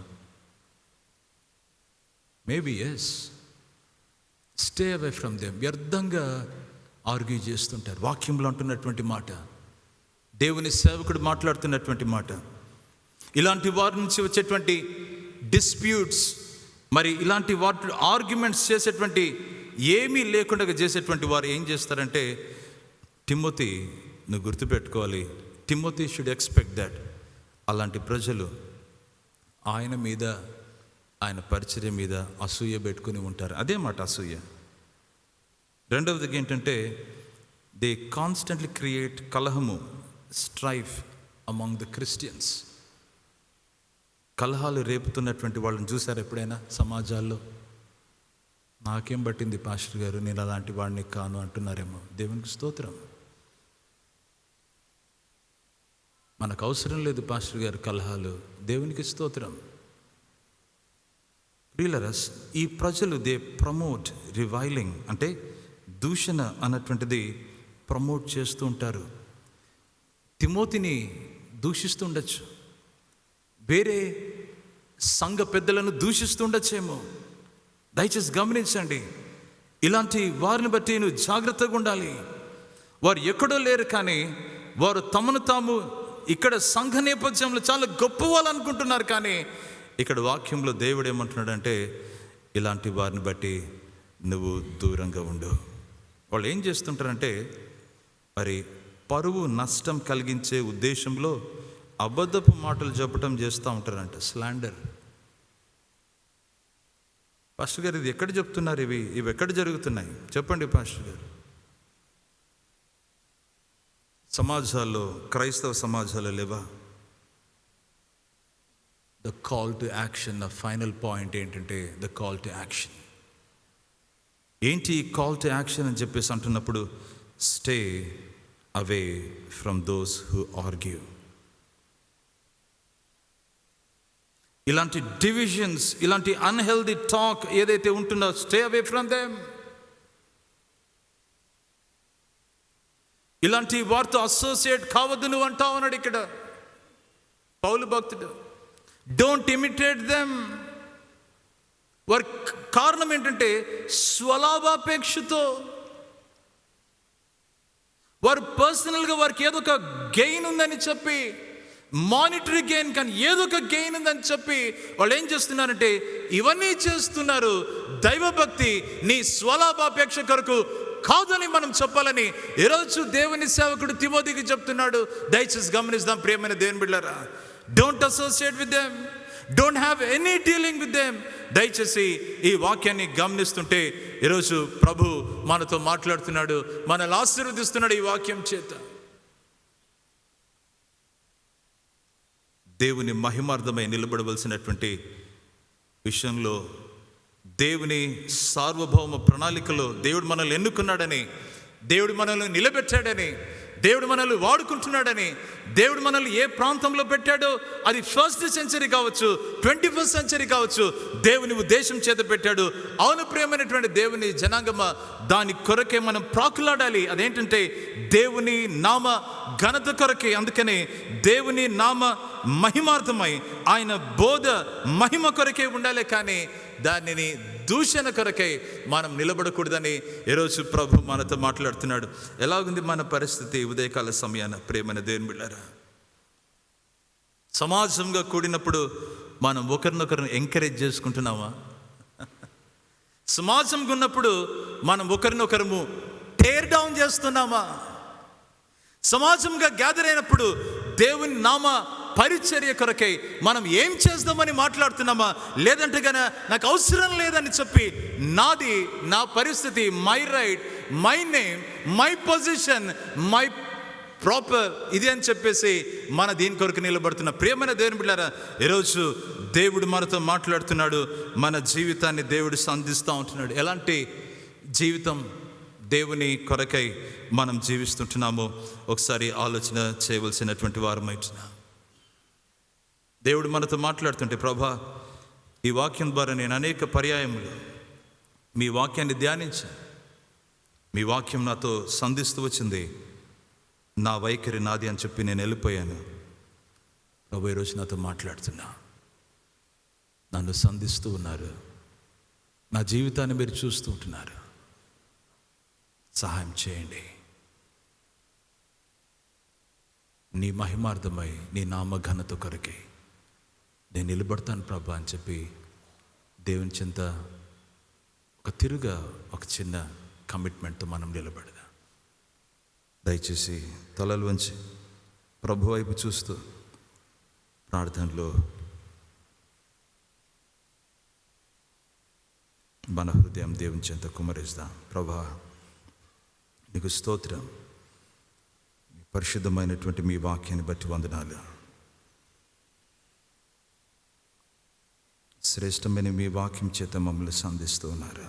Maybe yes. Stay away from them. వ్యర్థంగా ఆర్గ్యూ చేస్తుంటారు. వాక్యంలో అంటున్నటువంటి మాట, దేవుని సేవకుడు మాట్లాడుతున్నటువంటి మాట, ఇలాంటి వారి నుంచి వచ్చేటువంటి డిస్ప్యూట్స్, మరి ఇలాంటి వాటి ఆర్గ్యుమెంట్స్ చేసేటువంటి ఏమీ లేకుండా చేసేటువంటి వారు ఏం చేస్తారంటే, తిమోతి నువ్వు గుర్తుపెట్టుకోవాలి, తిమోతి షుడ్ ఎక్స్పెక్ట్ దట్. అలాంటి ప్రజలు ఆయన మీద, ఆయన పరిచర్య మీద అసూయ పెట్టుకుని ఉంటారు. అదే మాట అసూయ. రెండవది ఏంటంటే దే కాన్స్టెంట్లీ క్రియేట్ కలహము, స్ట్రైఫ్ అమాంగ్ ద క్రిస్టియన్స్. కలహాలు రేపుతున్నటువంటి వాళ్ళని చూశారు ఎప్పుడైనా సమాజాల్లో? నాకేం పట్టింది పాస్టర్ గారు, నేను అలాంటి వాడిని కాను అంటున్నారేమో. దేవునికి స్తోత్రం. మనకు అవసరం లేదు పాస్టర్ గారు కలహాలు. దేవునికి స్తోత్రం. ప్రియులారా, ఈ ప్రజలు దే ప్రమోట్ రివైలింగ్, అంటే దూషణ అన్నటువంటిది ప్రమోట్ చేస్తూ ఉంటారు. తిమోతిని దూషిస్తుండొచ్చు, వేరే సంఘ పెద్దలను దూషిస్తుండొచ్చేమో. దయచేసి గమనించండి, ఇలాంటి వారిని బట్టి నువ్వు జాగ్రత్తగా ఉండాలి. వారు ఎక్కడో లేరు, కానీ వారు తమను తాము ఇక్కడ సంఘ నేపథ్యంలో చాలా గొప్ప వాళ్ళు అనుకుంటున్నారు, కానీ ఇక్కడ వాక్యంలో దేవుడు ఏమంటున్నాడంటే ఇలాంటి వారిని బట్టి నువ్వు దూరంగా ఉండు. వాళ్ళు ఏం చేస్తుంటారంటే మరి పరువు నష్టం కలిగించే ఉద్దేశంలో అబద్ధపు మాటలు చెప్పడం చేస్తూ ఉంటారంట. స్లాండర్. పాస్టర్ గారు ఇది ఎక్కడ చెప్తున్నారు? ఇవి ఎక్కడ జరుగుతున్నాయి చెప్పండి పాస్టర్ గారు. సమాజాల్లో, క్రైస్తవ సమాజాల్లో లేవా? The call to action, the final point ఏంటంటే ద కాల్ టు యాక్షన్. ఏంటి కాల్ టు యాక్షన్ అని చెప్పేసి అంటున్నప్పుడు, stay away from those who argue. ఇలాంటి డివిజన్స్, ఇలాంటి అన్హెల్దీ టాక్ ఏదైతే ఉంటుందో, స్టే అవే ఫ్రమ్ దెమ్. ఇలాంటి వారితో అసోసియేట్ కావద్దు నువ్వు అంటా ఉన్నాడు ఇక్కడ పౌలు భక్తుడు. Don't imitate them. వారి కారణం ఏంటంటే స్వలాభాపేక్షతో, వారు పర్సనల్గా వారికి ఏదో ఒక గెయిన్ ఉందని చెప్పి, మానిటరీ గెయిన్ కానీ ఏదో ఒక గెయిన్ ఉందని చెప్పి వాళ్ళు ఏం చేస్తున్నారంటే ఇవన్నీ చేస్తున్నారు. దైవభక్తి నీ స్వలాభాపేక్ష కొరకు కాదని మనం చెప్పాలని ఈరోజు దేవుని సేవకుడు తిమోతికి చెప్తున్నాడు. దయచేసి గమనిద్దాం ప్రియమైన దేవుని బిడ్డలారా. Don't associate with them, don't have any dealing with them. దయచేసి ఈ వాక్యాన్ని గమనిస్తుంటే ఈరోజు ప్రభు మనతో మాట్లాడుతున్నాడు, మనల్ని ఆశీర్వదిస్తున్నాడు ఈ వాక్యం చేత. దేవుని మహిమార్థమై నిలబడవలసినటువంటి విషయంలో, దేవుని సార్వభౌమ ప్రణాళికలో దేవుడు మనల్ని ఎన్నుకున్నాడని, దేవుడు మనల్ని నిలబెట్టాడని, దేవుడు మనల్ని వాడుకుంటున్నాడని, దేవుడు మనల్ని ఏ ప్రాంతంలో పెట్టాడో అది 1st సెంచరీ కావచ్చు, 21st సెంచరీ కావచ్చు, దేవుని ఉద్దేశం చేత పెట్టాడు. అవును ప్రియమైనటువంటి దేవుని జనాంగమ, దాని కొరకే మనం ప్రాకులాడాలి. అదేంటంటే దేవుని నామ ఘనత కొరకే. అందుకనే దేవుని నామ మహిమార్థమై ఆయన బోధ మహిమ కొరకే ఉండాలి, కానీ దానిని దూషణ కొరకై మనం నిలబడకూడదని ఈరోజు ప్రభు మనతో మాట్లాడుతున్నాడు. ఎలాగుంది మన పరిస్థితి ఉదయకాల సమయాన ప్రియమైన దేవుని బిడ్డలారా? సమాజంగా కూడినప్పుడు మనం ఒకరినొకరిని ఎంకరేజ్ చేసుకుంటున్నామా? సమాజంగా ఉన్నప్పుడు మనం ఒకరినొకరము టేర్ డౌన్ చేస్తున్నామా? సమాజంగా గ్యాదర్ అయినప్పుడు దేవుని నామ పరిచర్య కొరకై మనం ఏం చేద్దామని మాట్లాడుతున్నామా? లేదంటే కనుక నాకు అవసరం లేదని చెప్పి నాది, నా పరిస్థితి, my right, my name, my position, my proper ఇది అని చెప్పేసి మన దీని కొరకు నిలబడుతున్న ప్రియమైన దేవుని బిడ్డలారా, ఈరోజు దేవుడు మనతో మాట్లాడుతున్నాడు. మన జీవితాన్ని దేవుడు సంధిస్తూ ఉంటున్నాడు. ఎలాంటి జీవితం దేవుని కొరకై మనం జీవిస్తుంటున్నామో ఒకసారి ఆలోచన చేయవలసినటువంటి వారమైనా. దేవుడు మనతో మాట్లాడుతుంటే, ప్రభా ఈ వాక్యం ద్వారా నేను అనేక పర్యాయములు మీ వాక్యాన్ని ధ్యానించాను, మీ వాక్యం నాతో సంధిస్తూ వచ్చింది, నా వైఖరి నాది అని చెప్పి నేను వెళ్ళిపోయాను. ప్రభు ఈరోజు నాతో మాట్లాడుతున్నా, నన్ను సంధిస్తూ ఉన్నారు, నా జీవితాన్ని మీరు చూస్తూ ఉంటున్నారు, సహాయం చేయండి. నీ మహిమార్థమై నీ నామ ఘనత కొరకే నేను నిలబడతాను ప్రభా అని చెప్పి దేవుని చింత ఒక చిన్న కమిట్మెంట్తో మనం నిలబడదాం. దయచేసి తలలు వంచి ప్రభు వైపు చూస్తూ ప్రార్థనలో మన హృదయం దేవుని చింత కుమ్మరిస్తాం. ప్రభా నీకు స్తోత్రం, పరిశుద్ధమైనటువంటి మీ వాక్యాన్ని బట్టి వందనాలు. శ్రేష్టమైన మీ వాక్యం చేత మమ్మల్ని సంధిస్తూ ఉన్నారు.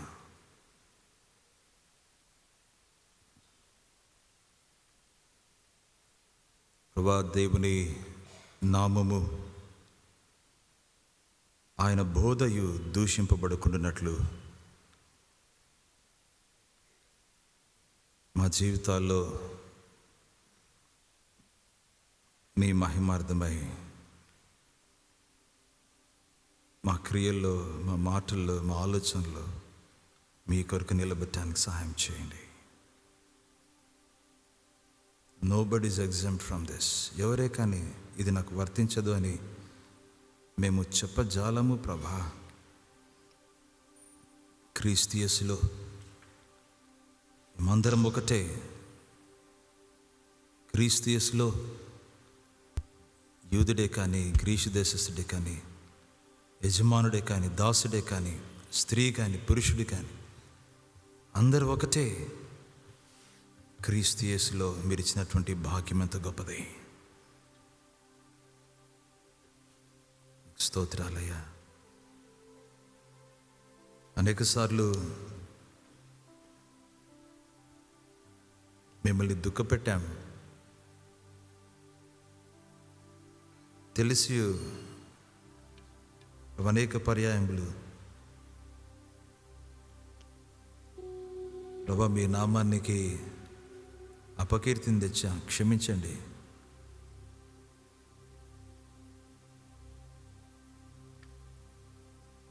ప్రభా దేవుని నామము ఆయన బోధయు దూషింపబడుకుంటున్నట్లు మా జీవితాల్లో మీ మహిమార్థమై మా క్రియల్లో, మా మాటల్లో, మా ఆలోచనలో మీ కొరకు నిలబెట్టడానికి సహాయం చేయండి. Nobody is exempt from this. ఎవరే కానీ ఇది నాకు వర్తించదు అని మేము చెప్పజాలము ప్రభా. క్రీస్తు యేసులో మేమందరం ఒకటే. క్రీస్తు యేసులో యూదుడే కానీ, గ్రీసు దేశస్థుడే కానీ, యజమానుడే కానీ, దాసుడే కానీ, స్త్రీ కానీ, పురుషుడు కానీ, అందరూ ఒకటే. క్రీస్తు యేసులో మీరు ఇచ్చినటువంటి భాగ్యం ఎంత గొప్పది. స్తోత్రాలయ్యా. అనేక సార్లు మిమ్మల్ని దుఃఖపెట్టాం. తెలిసి అనేక పర్యాయములు ప్రభా మీ నామానికి అపకీర్తిని తెచ్చా, క్షమించండి.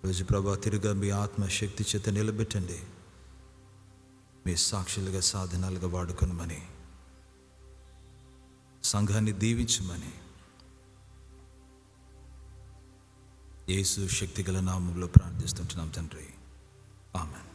రోజు ప్రభా తిరుగా మీ ఆత్మశక్తి చేత నిలబెట్టండి. మీ సాక్షులుగా, సాధనాలుగా వాడుకొనమని, సంఘాన్ని దీవించమని యేసు శక్తిగల నామంలో ప్రార్థిస్తుంటున్నాం తండ్రి. ఆమెన్.